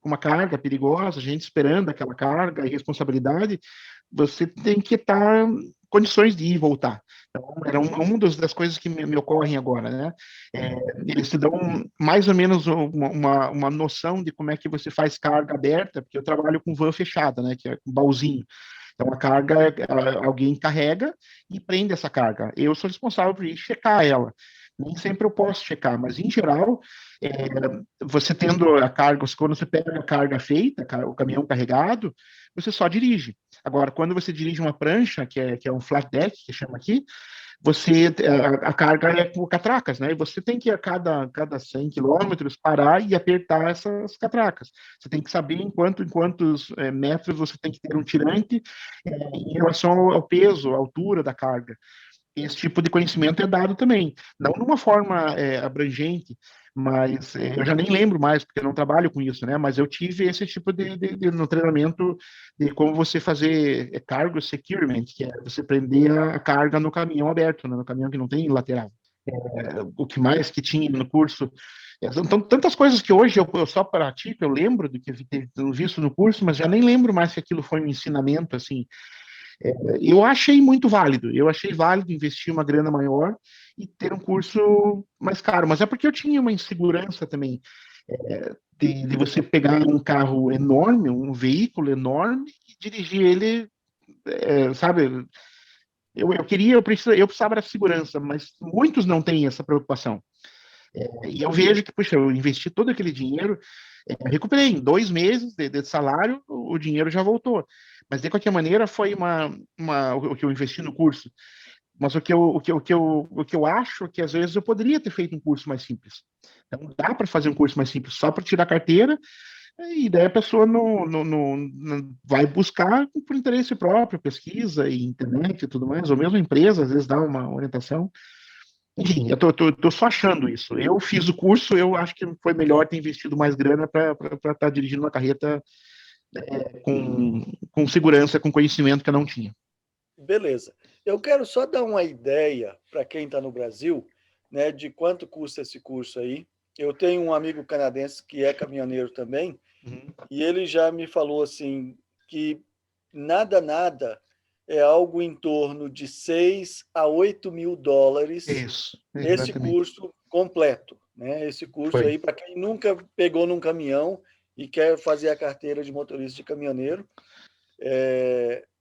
com uma carga perigosa, gente esperando aquela carga e responsabilidade, você tem que estar em condições de ir e voltar. Então, era das coisas que me ocorrem agora, né? Eles te dão mais ou menos uma noção de como é que você faz carga aberta, porque eu trabalho com van fechada, né? Que é com baúzinho. Então, a carga, alguém carrega e prende essa carga. Eu sou responsável por ir checar ela. Nem sempre eu posso checar, mas em geral, é, você tendo a carga, quando você pega a carga feita, o caminhão carregado, você só dirige. Agora, quando você dirige uma prancha, que é um flat deck, que chama aqui, a carga é com catracas, né? E você tem que, a cada 100 quilômetros, parar e apertar essas catracas. Você tem que saber em quantos metros você tem que ter um tirante em relação ao peso, à altura da carga. Esse tipo de conhecimento é dado também, não de uma forma abrangente, mas eu já nem lembro mais, porque eu não trabalho com isso, né? Mas eu tive esse tipo no treinamento de como você fazer cargo securement, que é você prender a carga no caminhão aberto, né? No caminhão que não tem lateral. O que mais que tinha no curso? Então, tantas coisas que hoje eu só pratico, eu lembro do que ter visto no curso, mas já nem lembro mais se aquilo foi um ensinamento, assim. Eu achei muito válido. Eu achei válido investir uma grana maior e ter um curso mais caro. Mas é porque eu tinha uma insegurança também de você pegar um carro enorme, um veículo enorme e dirigir ele, sabe? Eu precisava da segurança, mas muitos não têm essa preocupação. E eu vejo que, puxa, eu investi todo aquele dinheiro, recuperei em 2 meses de salário, o dinheiro já voltou. Mas de qualquer maneira foi o que eu investi no curso. Mas o que eu acho é que às vezes eu poderia ter feito um curso mais simples. Então dá para fazer um curso mais simples só para tirar a carteira, e daí a pessoa não vai buscar por interesse próprio, pesquisa e internet e tudo mais, ou mesmo a empresa às vezes dá uma orientação. Enfim, eu tô só achando isso. Eu fiz o curso, eu acho que foi melhor ter investido mais grana para estar dirigindo uma carreta com segurança, com conhecimento que eu não tinha. Beleza. Eu quero só dar uma ideia para quem está no Brasil, né, de quanto custa esse curso aí. Eu tenho um amigo canadense que é caminhoneiro também, Uhum. e ele já me falou assim que nada é algo em torno de 6 a 8 mil dólares Isso, esse exatamente. curso completo, né? Esse curso Foi. aí, para quem nunca pegou num caminhão e quer fazer a carteira de motorista de caminhoneiro,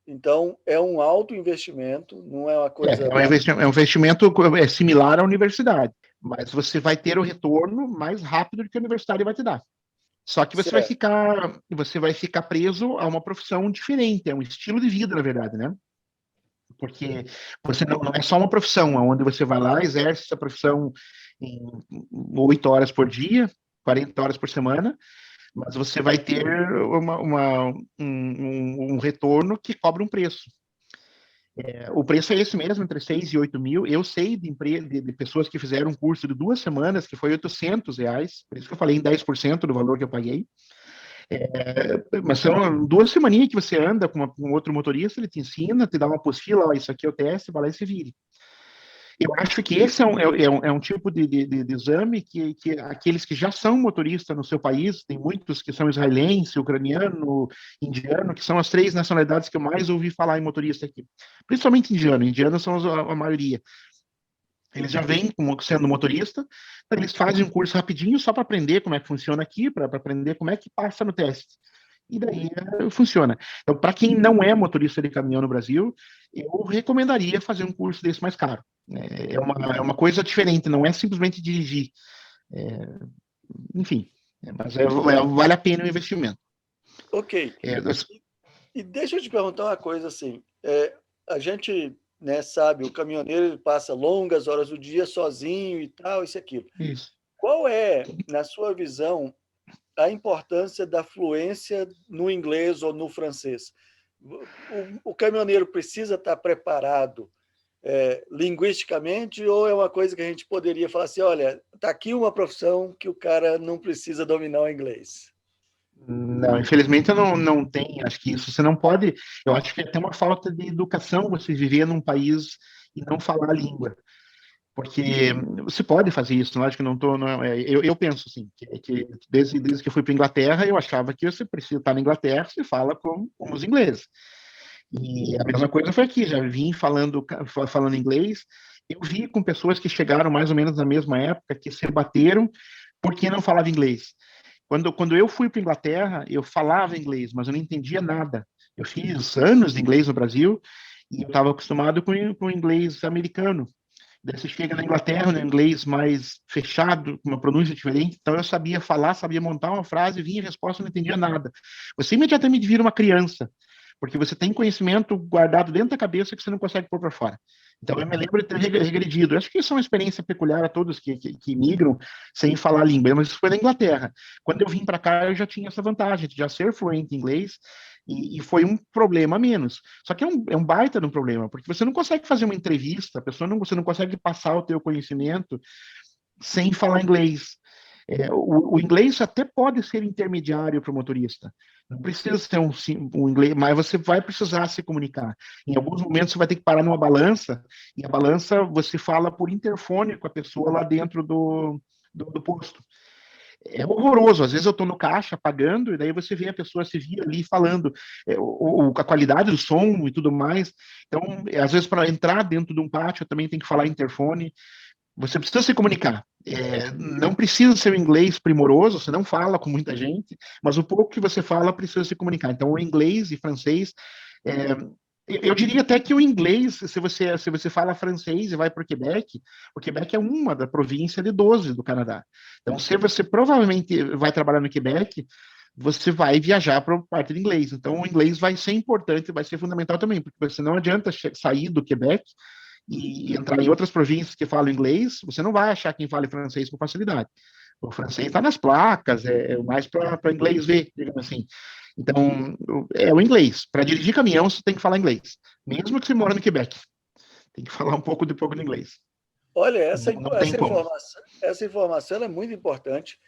então é um alto investimento, não é uma coisa É um investimento similar à universidade, mas você vai ter o retorno mais rápido do que a universidade vai te dar. Só que certo. você vai ficar preso a uma profissão diferente, é um estilo de vida, na verdade, né? Porque você não é só uma profissão, onde você vai lá, exerce essa profissão em 8 horas por dia, 40 horas por semana, mas você vai ter um retorno que cobra um preço. O preço é esse mesmo, entre 6 e 8 mil. Eu sei de pessoas que fizeram um curso de 2 semanas, que foi R$ 800, por isso que eu falei em 10% do valor que eu paguei. Mas são 2 semaninhas que você anda com outro motorista, ele te ensina, te dá uma apostila, ó, isso aqui é o teste, vai lá e se vire. Eu acho que esse é um tipo de exame que aqueles que já são motoristas no seu país, tem muitos que são israelense, ucraniano, indiano, que são as 3 nacionalidades que eu mais ouvi falar em motorista aqui. Principalmente indiano, indianos são a maioria. Eles já vêm como sendo motorista, então eles fazem um curso rapidinho só para aprender como é que funciona aqui, para aprender como é que passa no teste. E daí funciona. Então, para quem não é motorista de caminhão no Brasil, eu recomendaria fazer um curso desse mais caro. É uma coisa diferente, não é simplesmente dirigir. É, enfim, vale a pena o investimento. Ok. É, E deixa eu te perguntar uma coisa assim, a gente, né, sabe, o caminhoneiro ele passa longas horas do dia sozinho e tal, isso e aquilo. isso. Qual é, na sua visão, a importância da fluência no inglês ou no francês? O caminhoneiro precisa estar preparado linguisticamente ou é uma coisa que a gente poderia falar assim, olha, está aqui uma profissão que o cara não precisa dominar o inglês? Não, infelizmente eu não tenho, acho que isso você não pode, eu acho que é até uma falta de educação você viver num país e não falar a língua, porque você pode fazer isso, lógico que não tô, não, eu penso assim, que desde que eu fui para Inglaterra, eu achava que você precisa estar na Inglaterra, você fala como os ingleses, e a mesma coisa foi aqui, já vim falando inglês, eu vi com pessoas que chegaram mais ou menos na mesma época, que se bateram porque não falava inglês. Quando eu fui para Inglaterra, eu falava inglês, mas eu não entendia nada. Eu fiz anos de inglês no Brasil e eu estava acostumado com o inglês americano. Daí você chega na Inglaterra, no inglês mais fechado, com uma pronúncia diferente, então eu sabia falar, sabia montar uma frase, vinha a resposta, eu não entendia nada. Você imediatamente vira uma criança, porque você tem conhecimento guardado dentro da cabeça que você não consegue pôr para fora. Então, eu me lembro de ter regredido. Eu acho que isso é uma experiência peculiar a todos que migram sem falar a língua, mas isso foi na Inglaterra. Quando eu vim para cá, eu já tinha essa vantagem de já ser fluente em inglês e foi um problema a menos. Só que é um baita de um problema, porque você não consegue fazer uma entrevista, você não consegue passar o teu conhecimento sem falar inglês. O inglês até pode ser intermediário para o motorista. Não precisa ter um inglês, mas você vai precisar se comunicar. Em alguns momentos você vai ter que parar numa balança, e a balança você fala por interfone com a pessoa lá dentro do posto. É horroroso. Às vezes eu estou no caixa pagando, e daí você vê a pessoa se via ali falando a qualidade do som e tudo mais. Então, às vezes, para entrar dentro de um pátio, eu também tenho que falar interfone. Você precisa se comunicar. Não precisa ser um inglês primoroso, você não fala com muita gente, mas o pouco que você fala precisa se comunicar. Então, o inglês e francês. É, eu diria até que o inglês, se você fala francês e vai para o Quebec é uma da província de 12 do Canadá. Então, se você provavelmente vai trabalhar no Quebec, você vai viajar para a parte de inglês. Então, o inglês vai ser importante, vai ser fundamental também, porque você não adianta sair do Quebec e entrar em outras províncias que falam inglês, você não vai achar quem fale francês com facilidade. O francês está nas placas, é mais para inglês ver, digamos assim. Então, é o inglês. Para dirigir caminhão, você tem que falar inglês. Mesmo que você mora no Quebec. Tem que falar um pouco de inglês. Olha, Não tem como. essa informação é muito importante.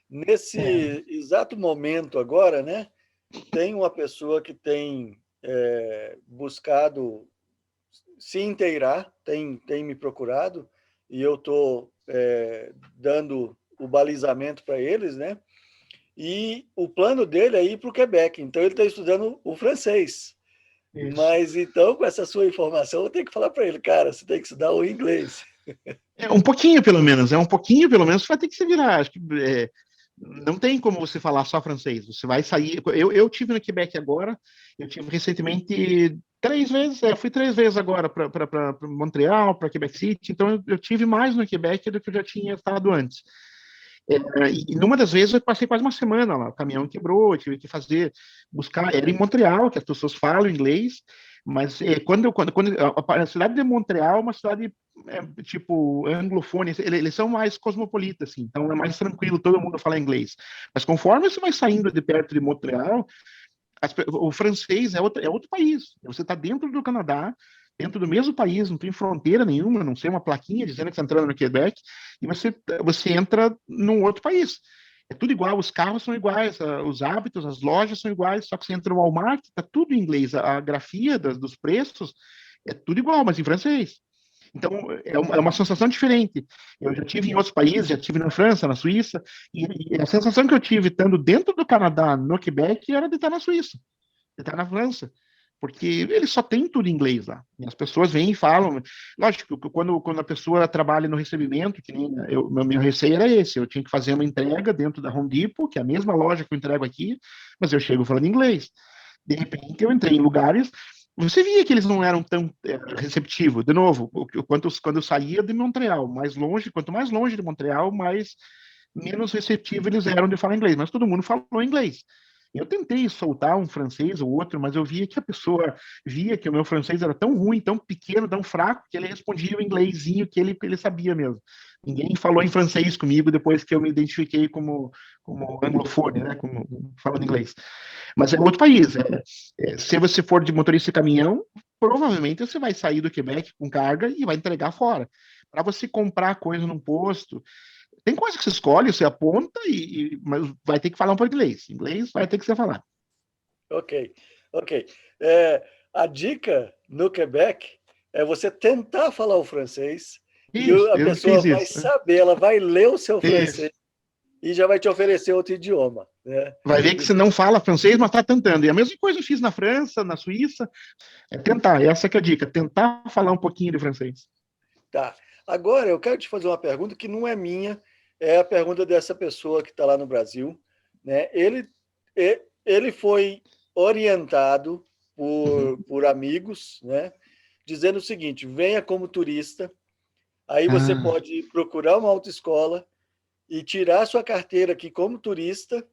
Nesse exato momento agora, né, tem uma pessoa que tem buscado se inteirar, tem me procurado, e eu estou dando o balizamento para eles, né? e o plano dele é ir para o Quebec, então ele está estudando o francês. Isso. Mas então, com essa sua informação, eu tenho que falar para ele, cara, você tem que estudar o inglês. É um pouquinho, pelo menos. É um pouquinho, pelo menos, você vai ter que se virar. Acho que não tem como você falar só francês. Você vai sair. Eu tive no Quebec agora. Eu tive recentemente 3 vezes. Fui 3 vezes agora para Montreal, para Quebec City. Então eu tive mais no Quebec do que eu já tinha estado antes. E numa das vezes eu passei quase uma semana lá. O caminhão quebrou, eu tive que buscar. Era em Montreal, que as pessoas falam inglês. Mas quando a cidade de Montreal é uma cidade tipo anglofone, eles são mais cosmopolitas, assim, então é mais tranquilo, todo mundo fala inglês. Mas conforme você vai saindo de perto de Montreal, o francês é outro país. Você está dentro do Canadá, dentro do mesmo país, não tem fronteira nenhuma, não tem uma plaquinha dizendo que está entrando no Quebec, e você entra num outro país. É tudo igual, os carros são iguais, os hábitos, as lojas são iguais, só que você entra no Walmart, está tudo em inglês, a grafia dos preços é tudo igual, mas em francês. Então, é uma sensação diferente. Eu já tive em outros países, já tive na França, na Suíça, e a sensação que eu tive estando dentro do Canadá, no Quebec, era de estar na Suíça, de estar na França, porque eles só têm tudo em inglês lá. E as pessoas vêm e falam. Lógico que quando a pessoa trabalha no recebimento, que nem meu receio era esse, eu tinha que fazer uma entrega dentro da Home Depot, que é a mesma loja que eu entrego aqui, mas eu chego falando inglês. De repente, eu entrei em lugares. Você via que eles não eram tão receptivos. De novo, quando eu saía de Montreal, quanto mais longe de Montreal, menos receptivos eles eram de falar inglês. Mas todo mundo falou inglês. Eu tentei soltar um francês ou outro, mas eu via que a pessoa via que o meu francês era tão ruim, tão pequeno, tão fraco, que ele respondia o inglesinho que ele sabia mesmo. Ninguém falou em francês comigo depois que eu me identifiquei como anglofone, né, como falando inglês. Mas é outro país. Se você for de motorista de caminhão, provavelmente você vai sair do Quebec com carga e vai entregar fora. Para você comprar coisa num posto, tem coisa que você escolhe, você aponta, mas vai ter que falar um pouco de inglês. Inglês vai ter que você falar. Ok, ok. A dica no Quebec é você tentar falar o francês e Isso, a eu pessoa fiz vai isso. saber, ela vai ler o seu Isso. francês e já vai te oferecer outro idioma, né? Vai ver que você não fala francês, mas está tentando. E a mesma coisa eu fiz na França, na Suíça. É tentar, essa que é a dica, tentar falar um pouquinho de francês. Tá. Agora eu quero te fazer uma pergunta que não é minha, é a pergunta dessa pessoa que está lá no Brasil, né? Ele foi orientado Uhum. por amigos, né? Dizendo o seguinte: venha como turista, aí você Ah, pode procurar uma autoescola e tirar sua carteira aqui como turista,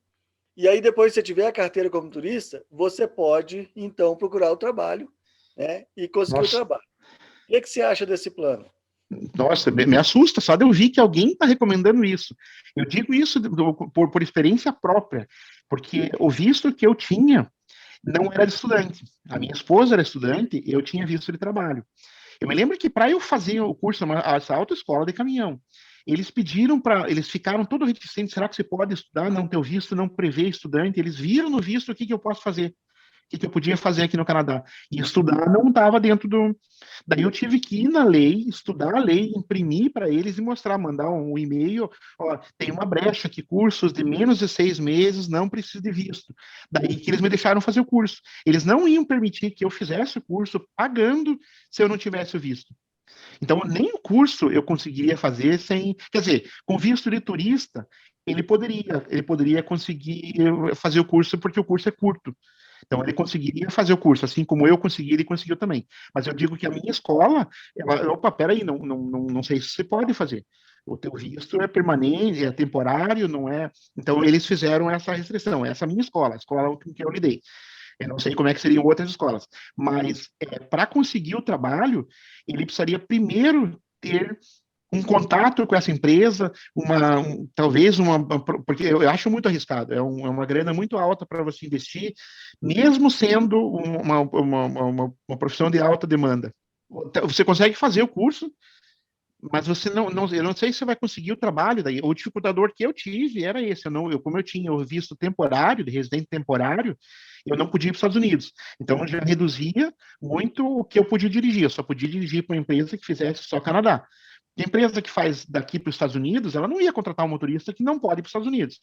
e aí depois que você tiver a carteira como turista, você pode então procurar o trabalho, né? E conseguir o nossa, trabalho. O que você acha desse plano? nossa, me assusta só de eu vi que alguém está recomendando isso. Eu digo isso por experiência própria, porque o visto que eu tinha não era de estudante. A minha esposa era estudante, eu tinha visto de trabalho. Eu me lembro que para eu fazer o curso, essa autoescola de caminhão, eles ficaram todos reticentes, será que você pode estudar? Não, teu visto não prevê estudante. Eles viram no visto o que eu posso fazer, o que eu podia fazer aqui no Canadá. E estudar não estava dentro do. Daí eu tive que ir na lei, estudar a lei, imprimir para eles e mostrar, mandar um e-mail. Ó, tem uma brecha que cursos de menos de 6 meses não precisam de visto. Daí que eles me deixaram fazer o curso. Eles não iam permitir que eu fizesse o curso pagando se eu não tivesse o visto. Então, nem o curso eu conseguiria fazer sem. Quer dizer, com visto de turista, ele poderia conseguir fazer o curso porque o curso é curto. Então, ele conseguiria fazer o curso, assim como eu consegui, ele conseguiu também. Mas eu digo que a minha escola, opa, peraí, não sei se você pode fazer. O teu visto é permanente, é temporário, não é. Então, eles fizeram essa restrição. Essa é a minha escola, a escola com que eu lidei. Eu não sei como é que seriam outras escolas, mas para conseguir o trabalho, ele precisaria primeiro ter um contato com essa empresa, talvez porque eu acho muito arriscado, é uma grana muito alta para você investir, mesmo sendo uma profissão de alta demanda. Você consegue fazer o curso, mas você eu não sei se você vai conseguir o trabalho daí. O dificultador que eu tive era esse. Como eu tinha o visto temporário, de residente temporário, eu não podia ir para os Estados Unidos. Então, eu já reduzia muito o que eu podia dirigir. Eu só podia dirigir para uma empresa que fizesse só Canadá. A empresa que faz daqui para os Estados Unidos, ela não ia contratar um motorista que não pode ir para os Estados Unidos.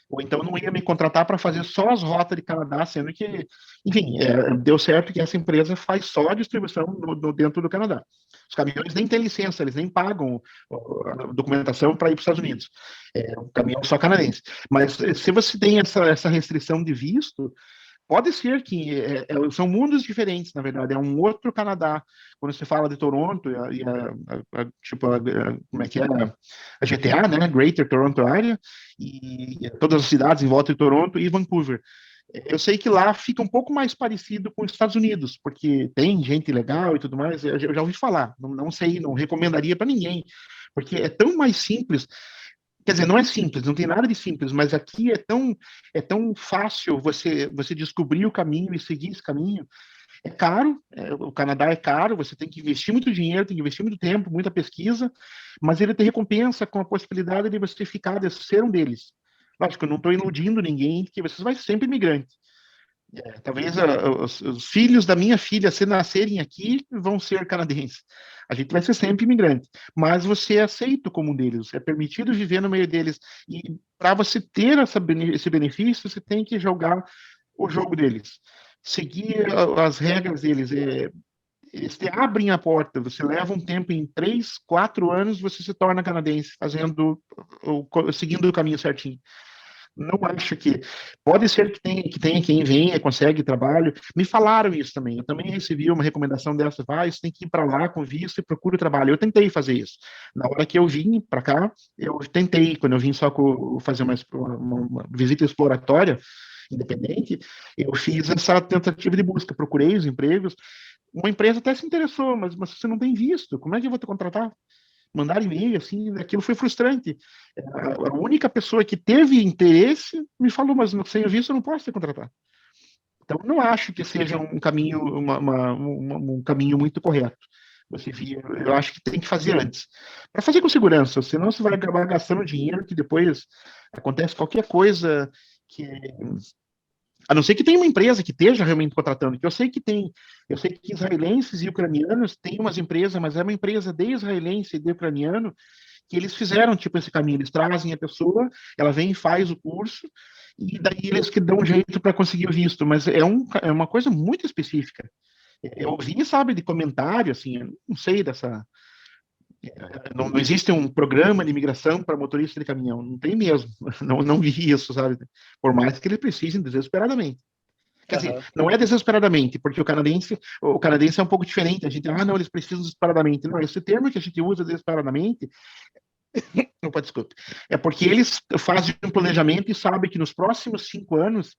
Ou então não ia me contratar para fazer só as rotas de Canadá, sendo que, enfim, deu certo que essa empresa faz só a distribuição dentro do Canadá. Os caminhões nem têm licença, eles nem pagam a documentação para ir para os Estados Unidos. O caminhão é só canadense. Mas se você tem essa restrição de visto, pode ser que são mundos diferentes, na verdade. É um outro Canadá. Quando você fala de Toronto tipo, como é que é? A GTA, né? Greater Toronto Area, e todas as cidades em volta de Toronto e Vancouver. Eu sei que lá fica um pouco mais parecido com os Estados Unidos, porque tem gente legal e tudo mais. Eu já ouvi falar. Não sei, não recomendaria para ninguém, porque é tão mais simples. Quer dizer, não é simples, não tem nada de simples, mas aqui é tão fácil você descobrir o caminho e seguir esse caminho. É caro, o Canadá é caro, você tem que investir muito dinheiro, tem que investir muito tempo, muita pesquisa, mas ele te recompensa com a possibilidade de você ficar, de ser um deles. Lógico, eu não estou iludindo ninguém, que você vai ser sempre imigrante. Talvez os filhos da minha filha, se nascerem aqui, vão ser canadenses. A gente vai ser sempre imigrante, mas você é aceito como um deles, é permitido viver no meio deles. E para você ter esse benefício, você tem que jogar o jogo deles, seguir as regras deles. Eles te abrem a porta, você leva um tempo, em 3, 4 anos, você se torna canadense, seguindo o caminho certinho. Não acho que. Pode ser que tenha quem venha, consegue trabalho. Me falaram isso também. Eu também recebi uma recomendação dessa. Você tem que ir para lá com visto e procura trabalho. Eu tentei fazer isso. Na hora que eu vim para cá, eu tentei, quando eu vim só fazer uma visita exploratória independente, eu fiz essa tentativa de busca. Procurei os empregos. Uma empresa até se interessou, mas você não tem visto. Como é que eu vou te contratar? Mandar e-mail, assim, aquilo foi frustrante. A única pessoa que teve interesse me falou, mas sem o visto eu não posso te contratar. Então, não acho que seja um caminho, um caminho muito correto. Eu acho que tem que fazer antes. Para fazer com segurança, senão você vai acabar gastando dinheiro que depois acontece qualquer coisa que a não ser que tenha uma empresa que esteja realmente contratando, que eu sei que israelenses e ucranianos têm umas empresas, mas é uma empresa de israelense e de ucraniano que eles fizeram tipo esse caminho, eles trazem a pessoa, ela vem e faz o curso, e daí eles que dão um jeito para conseguir o visto, mas é uma coisa muito específica. Eu ouvi, sabe, de comentário, assim, eu não sei dessa. Não existe um programa de imigração para motorista de caminhão, não tem mesmo, não vi isso, sabe? Por mais que eles precisem desesperadamente. Quer dizer, Aham. não é desesperadamente, porque o canadense é um pouco diferente. A gente, não, eles precisam desesperadamente. Não, esse termo que a gente usa desesperadamente, opa, desculpe, é porque eles fazem um planejamento e sabem que nos próximos 5 anos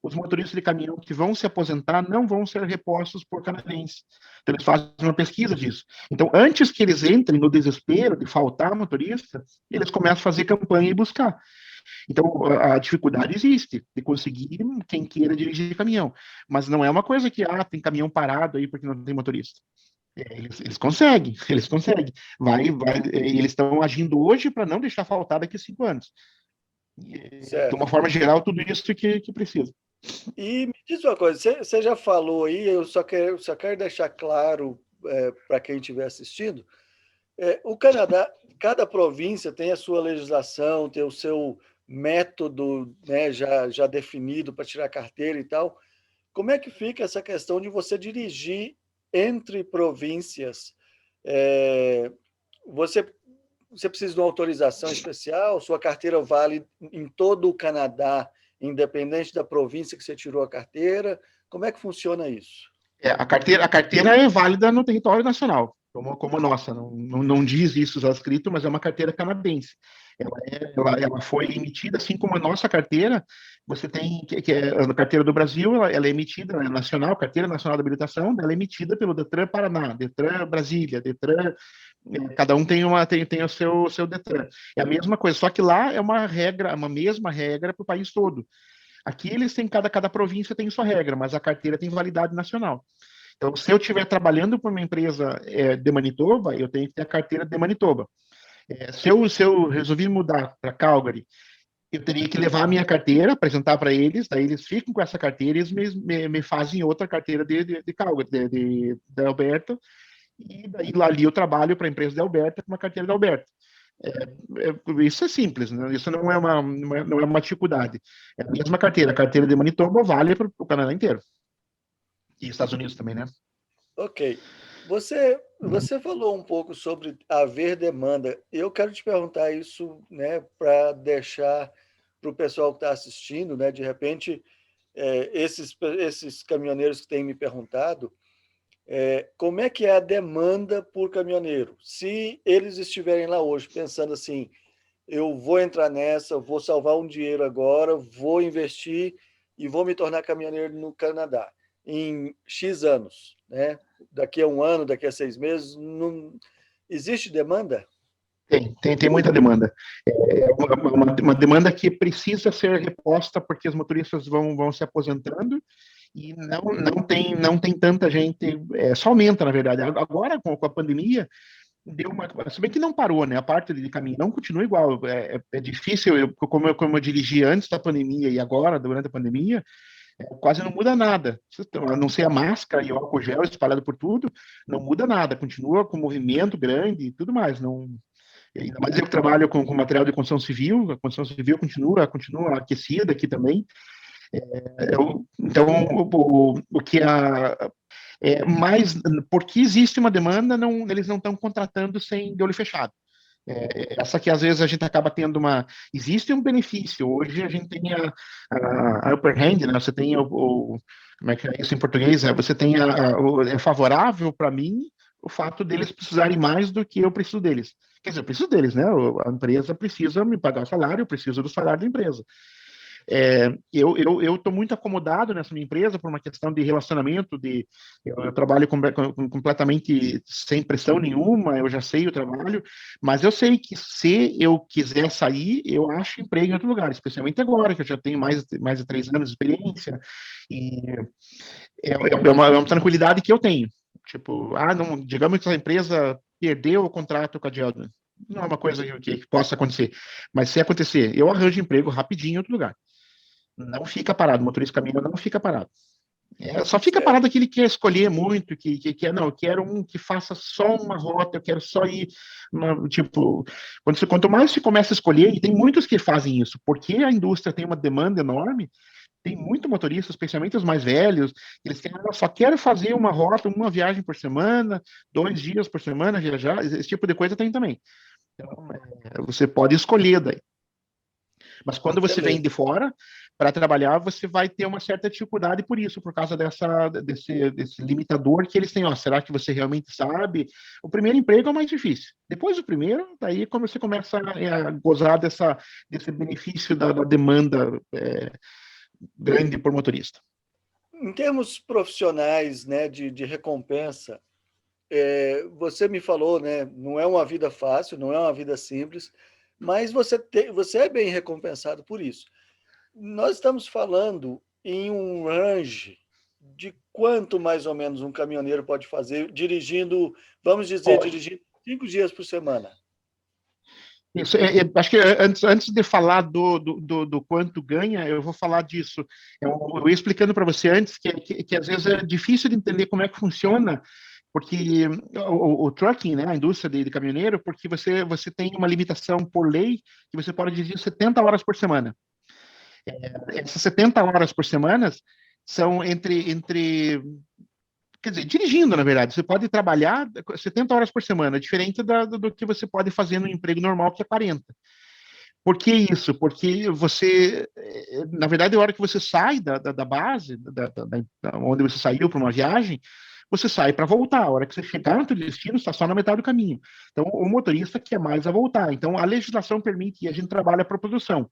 os motoristas de caminhão que vão se aposentar não vão ser repostos por canadenses. Então, eles fazem uma pesquisa disso. Então, antes que eles entrem no desespero de faltar motorista, eles começam a fazer campanha e buscar. Então, a dificuldade existe de conseguir quem queira dirigir caminhão. Mas não é uma coisa que, tem caminhão parado aí porque não tem motorista. Eles conseguem, eles conseguem. E eles estão agindo hoje para não deixar faltar daqui a 5 anos. De uma Certo. forma geral, tudo isso que precisa. E me diz uma coisa, você já falou aí, eu só quero deixar claro para quem estiver assistindo, o Canadá, cada província tem a sua legislação, tem o seu método, né, já definido para tirar carteira e tal. Como é que fica essa questão de você dirigir entre províncias? É, você, você precisa de uma autorização especial? Sua carteira vale em todo o Canadá, independente da província que você tirou a carteira? Como é que funciona isso? A carteira é válida no território nacional, como a nossa. Não diz isso já escrito, mas é uma carteira canadense. Ela foi emitida, assim como a nossa carteira. Você tem, que é a carteira do Brasil, ela é emitida, ela é nacional, Carteira Nacional de Habilitação, ela é emitida pelo Detran Paraná, Detran Brasília, Detran. Cada um tem o seu Detran. É a mesma coisa, só que lá é uma regra, uma mesma regra para o país todo. Aqui eles têm, cada província tem sua regra, mas a carteira tem validade nacional. Então, se eu estiver trabalhando para uma empresa de Manitoba, eu tenho que ter a carteira de Manitoba. Se eu resolvi mudar para Calgary, eu teria que levar a minha carteira, apresentar para eles, daí eles ficam com essa carteira e eles me fazem outra carteira de Calgary, de Alberta, e daí ali eu trabalho para a empresa de Alberta com uma carteira de Alberta. Isso é simples, né? Isso não é uma dificuldade. É a mesma carteira. A carteira de Manitoba vale para o Canadá inteiro. E Estados Unidos também, né? Ok. Você falou um pouco sobre haver demanda. Eu quero te perguntar isso, né, para deixar para o pessoal que está assistindo, né, de repente, esses caminhoneiros que têm me perguntado, como é que é a demanda por caminhoneiro? Se eles estiverem lá hoje pensando assim, eu vou entrar nessa, vou salvar um dinheiro agora, vou investir e vou me tornar caminhoneiro no Canadá em X anos, né? Daqui a um ano, daqui a 6 meses, não existe demanda? Tem muita demanda. É uma demanda que precisa ser reposta porque os motoristas vão se aposentando e não tem tanta gente, só aumenta, na verdade. Agora, com a pandemia, deu uma. Se bem que não parou, né? A parte de caminhão continua igual. É difícil, como eu dirigi antes da pandemia e agora, durante a pandemia, quase não muda nada. A não ser a máscara e o álcool gel espalhado por tudo, não muda nada. Continua com movimento grande e tudo mais. Não, ainda mais eu que trabalho com material de construção civil, a construção civil continua aquecida aqui também. Então, o que mas porque existe uma demanda, eles não estão contratando sem de olho fechado. Essa que às vezes a gente acaba tendo existe um benefício. Hoje a gente tem a upper hand, né? Você tem como é que é isso em português? Você tem é favorável para mim o fato deles precisarem mais do que eu preciso deles. Quer dizer, eu preciso deles, né? A empresa precisa me pagar o salário, eu preciso do salário da empresa. Eu estou muito acomodado nessa minha empresa por uma questão de relacionamento, eu trabalho completamente sem pressão nenhuma, eu já sei o trabalho, mas eu sei que se eu quiser sair, eu acho emprego em outro lugar, especialmente agora, que eu já tenho mais de 3 anos de experiência, e é uma tranquilidade que eu tenho. Tipo, não, digamos que a empresa perdeu o contrato com a Geodon. Não é uma coisa que possa acontecer. Mas se acontecer, eu arranjo emprego rapidinho em outro lugar. Não fica parado, o motorista caminhão não fica parado. Só fica Certo. parado que ele quer escolher muito, que quer, não, eu quero um que faça só uma rota, eu quero só ir, tipo, quanto mais você começa a escolher, e tem muitos que fazem isso, porque a indústria tem uma demanda enorme, tem muito motorista, especialmente os mais velhos, eles querem, eu só quero fazer uma rota, uma viagem por semana, 2 dias por semana viajar, esse tipo de coisa tem também. Então, você pode escolher daí. Mas quando você vem Beleza. de fora para trabalhar, você vai ter uma certa dificuldade por isso, por causa desse limitador que eles têm. Ó, será que você realmente sabe? O primeiro emprego é o mais difícil. Depois do primeiro, daí quando você começa a gozar desse benefício da demanda grande por motorista. Em termos profissionais, né, de recompensa, você me falou, né, não é uma vida fácil, não é uma vida simples, mas você é bem recompensado por isso. Nós estamos falando em um range de quanto mais ou menos um caminhoneiro pode fazer dirigindo, vamos dizer, Ó, dirigindo 5 dias por semana. isso, acho que antes de falar do quanto ganha, eu vou falar disso. Eu ia explicando para você antes que às vezes é difícil de entender como é que funciona, porque o trucking, né, a indústria de caminhoneiro, porque você tem uma limitação por lei que você pode dirigir 70 horas por semana. Essas 70 horas por semana são quer dizer, dirigindo, na verdade, você pode trabalhar 70 horas por semana, diferente do que você pode fazer no emprego normal, que é 40. Por que isso? Porque você, na verdade, a hora que você sai da base, onde você saiu para uma viagem, você sai para voltar. A hora que você chegar no seu destino, está só na metade do caminho. Então, o motorista quer mais a voltar. Então, a legislação permite e a gente trabalha para produção.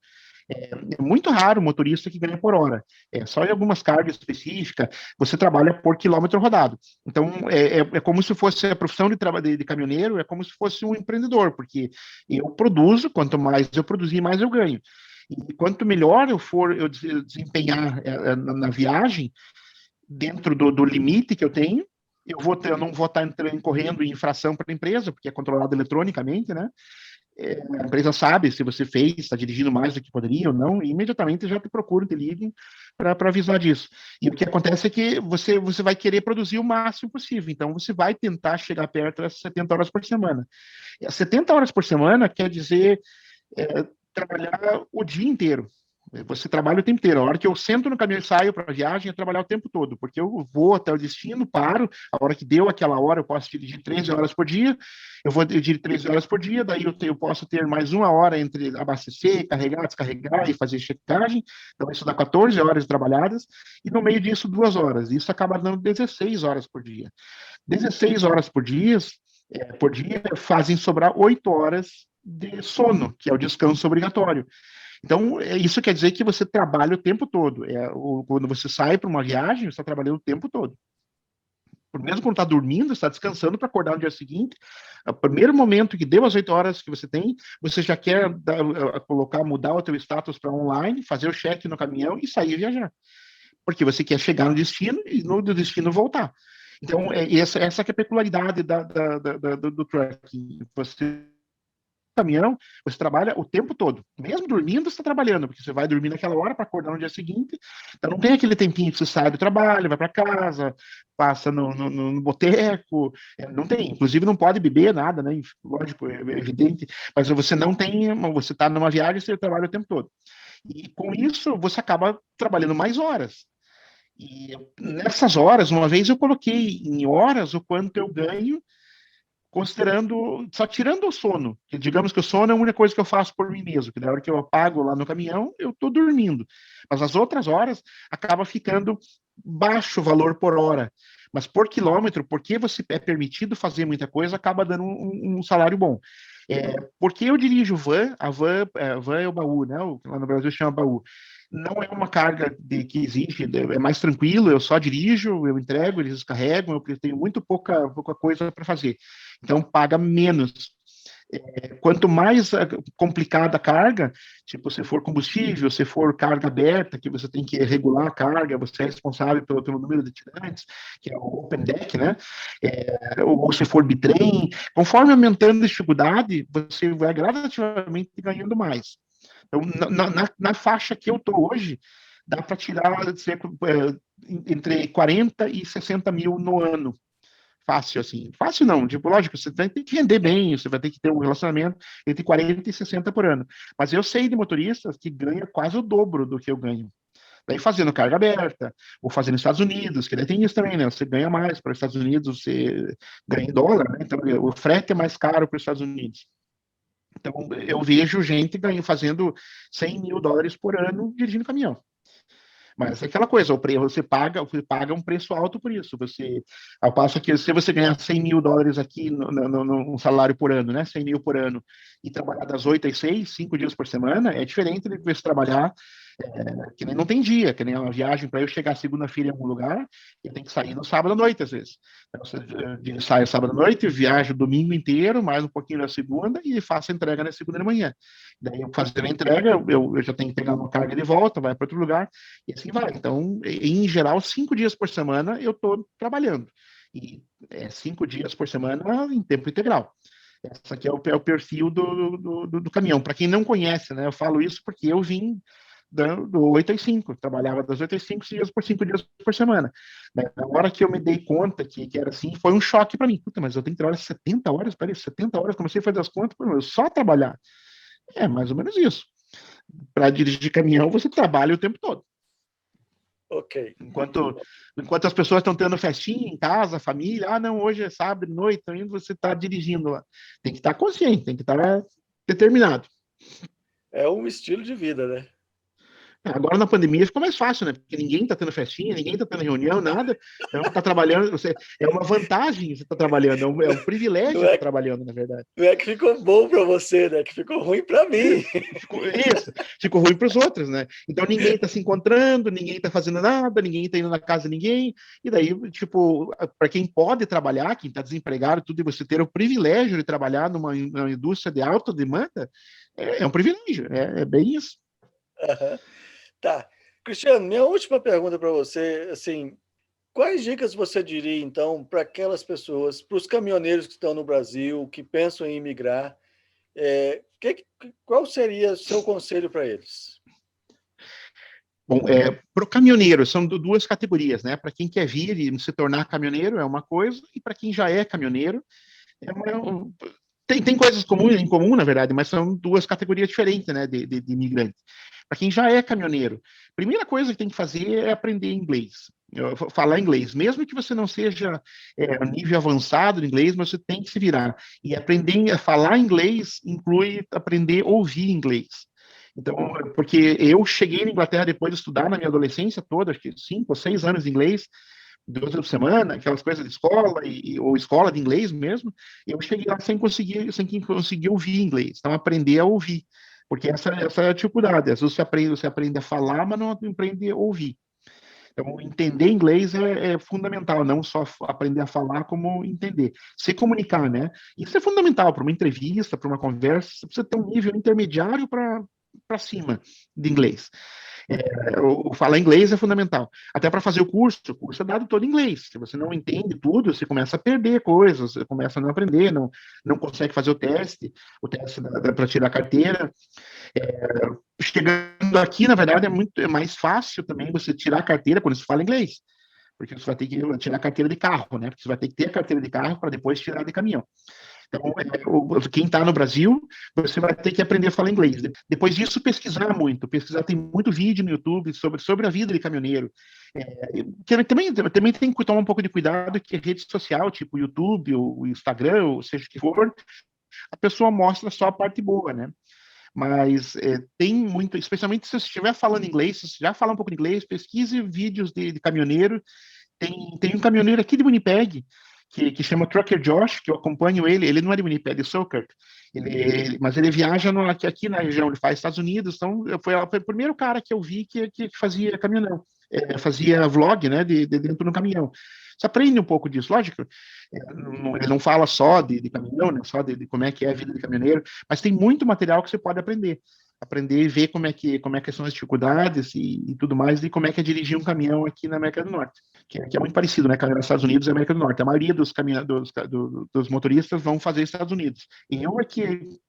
É muito raro o motorista que ganha por hora. Só em algumas cargas específicas você trabalha por quilômetro rodado. Então, é como se fosse a profissão de caminhoneiro, é como se fosse um empreendedor, porque eu produzo, quanto mais eu produzir, mais eu ganho. E quanto melhor eu desempenhar na viagem, dentro do limite que eu tenho, eu não vou estar incorrendo em infração para a empresa, porque é controlado eletronicamente, né? A empresa sabe se você fez, está dirigindo mais do que poderia ou não, e imediatamente já te procura, te liga para avisar disso. E o que acontece é que você vai querer produzir o máximo possível, então você vai tentar chegar perto das 70 horas por semana. E as 70 horas por semana quer dizer trabalhar o dia inteiro. Você trabalha o tempo inteiro. A hora que eu sento no caminhão e saio para a viagem, é trabalhar o tempo todo, porque eu vou até o destino, paro, a hora que deu aquela hora, eu posso dirigir 13 horas por dia, eu vou dirigir 13 horas por dia, daí eu posso ter mais uma hora entre abastecer, carregar, descarregar e fazer checagem, então isso dá 14 horas trabalhadas, e no meio disso 2 horas. Isso acaba dando 16 horas por dia. 16 horas por dia fazem sobrar 8 horas de sono, que é o descanso obrigatório. Então, isso quer dizer que você trabalha o tempo todo. Quando você sai para uma viagem, você está trabalhando o tempo todo. Mesmo quando está dormindo, está descansando para acordar no dia seguinte. O primeiro momento que deu as 8 horas que você tem, você já quer mudar o teu status para online, fazer o check no caminhão e sair viajar. Porque você quer chegar no destino e no destino voltar. Então, essa que é a peculiaridade do trucking. Você caminhão, você trabalha o tempo todo. Mesmo dormindo, você está trabalhando, porque você vai dormir naquela hora para acordar no dia seguinte. Então não tem aquele tempinho que você sai do trabalho, vai para casa, passa no boteco. Não tem. Inclusive não pode beber nada, né? Lógico, é evidente. Mas você não tem, você está numa viagem e você trabalha o tempo todo. E com isso, você acaba trabalhando mais horas. E nessas horas, uma vez eu coloquei em horas o quanto eu ganho considerando, só tirando o sono, que digamos que o sono é a única coisa que eu faço por mim mesmo, que na hora que eu apago lá no caminhão, eu estou dormindo. Mas as outras horas acaba ficando baixo o valor por hora. Mas por quilômetro, porque você é permitido fazer muita coisa, acaba dando um salário bom. Porque eu dirijo van, a van é o baú, né? Lá no Brasil chama baú. Não é uma carga que exige, é mais tranquilo, eu só dirijo, eu entrego, eles descarregam, eu tenho muito pouca coisa para fazer. Então paga menos. Quanto mais complicada a carga, tipo, se for combustível, se for carga aberta, que você tem que regular a carga, você é responsável pelo número de tirantes, que é o Open Deck, né? Ou se for bitrem, conforme aumentando a dificuldade, você vai gradativamente ganhando mais. Então, na faixa que eu estou hoje, dá para tirar entre 40 e 60 mil no ano. Fácil, assim. Fácil não, tipo, lógico, você tem que render bem, você vai ter que ter um relacionamento entre 40 e 60 por ano. Mas eu sei de motoristas que ganham quase o dobro do que eu ganho. Daí fazendo carga aberta, ou fazendo nos Estados Unidos, que daí tem isso também, né? Você ganha mais para os Estados Unidos, você ganha em dólar, né? Então o frete é mais caro para os Estados Unidos. Então eu vejo gente fazendo 100 mil dólares por ano dirigindo caminhão. Mas é aquela coisa, você paga um preço alto por isso. Ao passo que se você ganhar 100 mil dólares aqui no salário por ano, né? 100 mil por ano, e trabalhar das 8 às 6, 5 dias por semana, é diferente de você trabalhar que nem não tem dia, que nem uma viagem para eu chegar segunda-feira em algum lugar, eu tenho que sair no sábado à noite, às vezes. Então, eu saio sábado à noite, viajo o domingo inteiro, mais um pouquinho na segunda, e faço a entrega na segunda de manhã. Daí, eu fazendo a entrega, eu já tenho que pegar uma carga de volta, vai para outro lugar, e assim vai. Então, em geral, 5 dias por semana eu estou trabalhando. E 5 dias por semana em tempo integral. Esse aqui é o perfil do caminhão. Para quem não conhece, né, eu falo isso porque eu vim do 8 às 5, trabalhava das 8 às 5 dias por 5 dias por semana. Na hora que eu me dei conta que era assim, foi um choque para mim. Puta, mas eu tenho que trabalhar 70 horas? Peraí, 70 horas? Comecei a fazer as contas, eu só trabalhar. É mais ou menos isso. Para dirigir caminhão, você trabalha o tempo todo. Ok. Enquanto as pessoas estão tendo festinha em casa, família, não, hoje é sábado, noite, ainda você está dirigindo lá. Tem que estar consciente, tem que estar determinado. É um estilo de vida, né? Agora na pandemia ficou mais fácil, né? Porque ninguém está tendo festinha, ninguém está tendo reunião, nada. Então está trabalhando, é uma vantagem você estar trabalhando, é um privilégio estar trabalhando, na verdade. Não é que ficou bom para você, né? Que ficou ruim para mim. Ficou ruim para os outros, né? Então ninguém está se encontrando, ninguém está fazendo nada, ninguém está indo na casa de ninguém. E daí, tipo, para quem pode trabalhar, quem está desempregado, tudo, e você ter o privilégio de trabalhar numa indústria de alta demanda, é um privilégio, é bem isso. Uhum. Tá. Cristiano, minha última pergunta para você, assim, quais dicas você diria, então, para aquelas pessoas, para os caminhoneiros que estão no Brasil, que pensam em imigrar, Qual seria o seu conselho para eles? Bom, para o caminhoneiro, são duas categorias, né? Para quem quer vir e se tornar caminhoneiro é uma coisa, e para quem já é caminhoneiro, é uma, tem coisas em comum, na verdade, mas são duas categorias diferentes, né, de imigrantes. Para quem já é caminhoneiro, a primeira coisa que tem que fazer é aprender inglês. Falar inglês, mesmo que você não seja a nível avançado de inglês, mas você tem que se virar. E aprender a falar inglês inclui aprender a ouvir inglês. Então, porque eu cheguei na Inglaterra depois de estudar na minha adolescência toda, acho que 5 ou 6 anos de inglês, 2 vezes por semana, aquelas coisas de escola, ou escola de inglês mesmo, eu cheguei lá sem conseguir ouvir inglês. Então, aprender a ouvir. Porque essa é a dificuldade. Às vezes você aprende a falar, mas não aprende a ouvir. Então, entender inglês é fundamental, não só aprender a falar, como entender. Se comunicar, né? Isso é fundamental para uma entrevista, para uma conversa. Você precisa ter um nível intermediário para cima de inglês. O falar inglês é fundamental. Até para fazer o curso é dado todo em inglês. Se você não entende tudo, você começa a perder coisas, você começa a não aprender, não consegue fazer o teste para tirar a carteira. Chegando aqui, na verdade, é mais fácil também você tirar a carteira quando você fala inglês. Porque você vai ter que tirar a carteira de carro, né? Porque você vai ter que ter a carteira de carro para depois tirar de caminhão. Então, quem está no Brasil, você vai ter que aprender a falar inglês. Depois disso, pesquisar muito. Pesquisar, tem muito vídeo no YouTube sobre a vida de caminhoneiro. Também tem que tomar um pouco de cuidado que a rede social, tipo o YouTube, o Instagram, ou seja o que for, a pessoa mostra só a parte boa, né? Mas tem muito, especialmente se você estiver falando inglês, se você já fala um pouco de inglês, pesquise vídeos de caminhoneiro. Tem um caminhoneiro aqui de Winnipeg, que chama Trucker Josh, que eu acompanho ele não é de Winnipeg, é de Selkirk, mas ele viaja aqui na região, ele faz Estados Unidos, então foi o primeiro cara que eu vi que fazia caminhão, fazia vlog, né, de dentro do caminhão. Você aprende um pouco disso, lógico, ele não fala só de caminhão, né, só de como é que é a vida de caminhoneiro, mas tem muito material que você pode aprender e ver como é que são as dificuldades e tudo mais, e como é que é dirigir um caminhão aqui na América do Norte, que é muito parecido, né, nos Estados Unidos e América do Norte. A maioria dos motoristas vão fazer Estados Unidos. E eu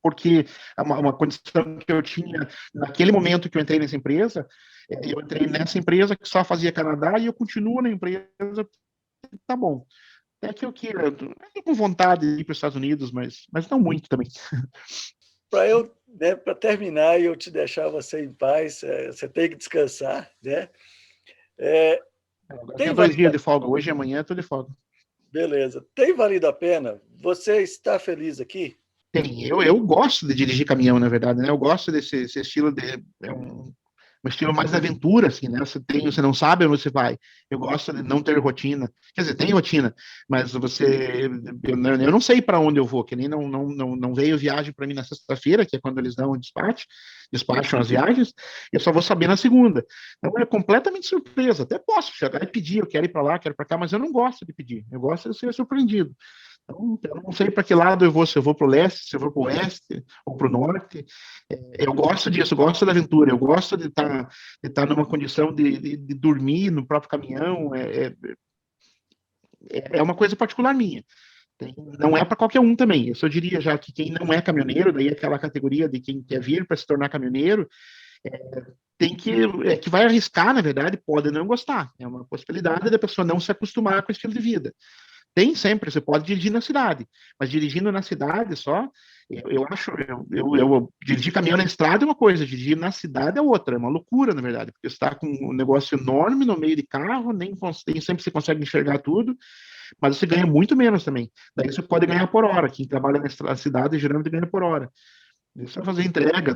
porque uma condição que eu tinha naquele momento que eu entrei nessa empresa que só fazia Canadá e eu continuo na empresa, tá bom. É que eu queira, eu com vontade de ir para os Estados Unidos, mas não muito também. Para terminar e eu te deixar você em paz, você tem que descansar, né? Tem 2 dias de folga, hoje e amanhã estou de folga. Beleza. Tem valido a pena? Você está feliz aqui? Tem. Eu gosto de dirigir caminhão, na verdade, né? Eu gosto desse estilo um estilo mais de aventura, assim, né? Você não sabe onde você vai. Eu gosto de não ter rotina. Quer dizer, tem rotina, mas eu não sei para onde eu vou, que nem não veio viagem para mim na sexta-feira, que é quando eles dão o despacham as viagens, eu só vou saber na segunda. Então é completamente surpresa. Até posso chegar e pedir, eu quero ir para lá, quero para cá, mas eu não gosto de pedir. Eu gosto de ser surpreendido. Então, eu não sei para que lado eu vou, se eu vou para o leste, se eu vou para o oeste ou para o norte. Eu gosto disso, eu gosto da aventura, eu gosto de estar numa condição de dormir no próprio caminhão. É uma coisa particular minha. Não é para qualquer um também. Eu só diria já que quem não é caminhoneiro, daí aquela categoria de quem quer vir para se tornar caminhoneiro, que vai arriscar, na verdade, pode não gostar. É uma possibilidade da pessoa não se acostumar com o estilo de vida. Tem sempre, você pode dirigir na cidade, mas dirigindo na cidade só, eu acho, eu dirigir caminhão na estrada é uma coisa, dirigir na cidade é outra, é uma loucura, na verdade, porque você está com um negócio enorme no meio de carro, nem sempre você consegue enxergar tudo, mas você ganha muito menos também. Daí você pode ganhar por hora, quem trabalha na cidade geralmente ganha por hora. Você vai fazer entrega,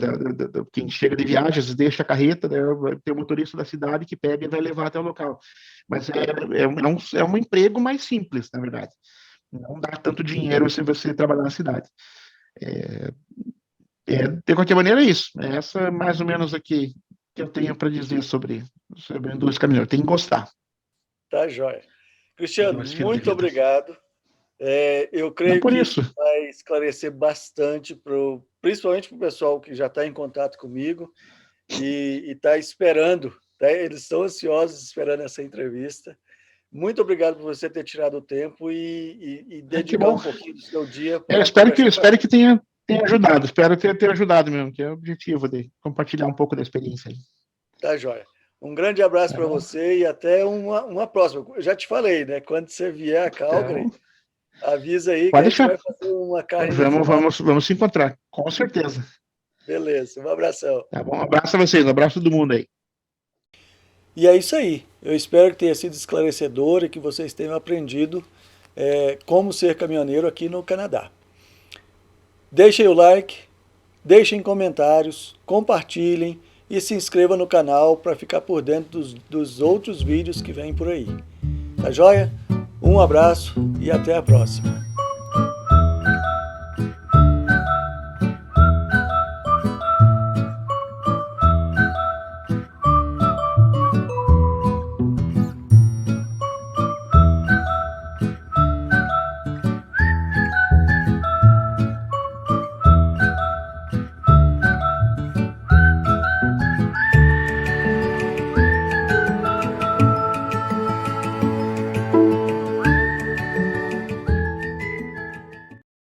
quem chega de viagens, deixa a carreta, vai ter o motorista da cidade que pega e vai levar até o local. Mas é um emprego mais simples, na verdade. Não dá tanto dinheiro se você trabalhar na cidade. De qualquer maneira, é isso. Essa mais ou menos aqui que eu tenho para dizer sobre a indústria caminhoneira. Tem que gostar. Tá, joia. Cristiano, muito obrigado. Eu creio que isso vai esclarecer bastante, principalmente para o pessoal que já está em contato comigo e está esperando, tá? Eles estão ansiosos esperando essa entrevista. Muito obrigado por você ter tirado o tempo e dedicar um pouquinho do seu dia para espero que tenha Tem ajudado, espero ter ajudado mesmo, que é o objetivo de compartilhar um pouco da experiência aí. Tá joia. Um grande abraço Tá para bom? você e até uma próxima. Eu já te falei, né? Quando você vier a Calgary, Então, avisa aí que pode a gente deixar. vai fazer uma carne Vamos, defumada. vamos, vamos se encontrar, com certeza. Beleza, um abração. Tá bom? Um abraço a vocês, um abraço a todo mundo aí. E é isso aí. Eu espero que tenha sido esclarecedor e que vocês tenham aprendido como ser caminhoneiro aqui no Canadá. Deixem o like, deixem comentários, compartilhem e se inscreva no canal para ficar por dentro dos outros vídeos que vêm por aí. Tá joia? Um abraço e até a próxima.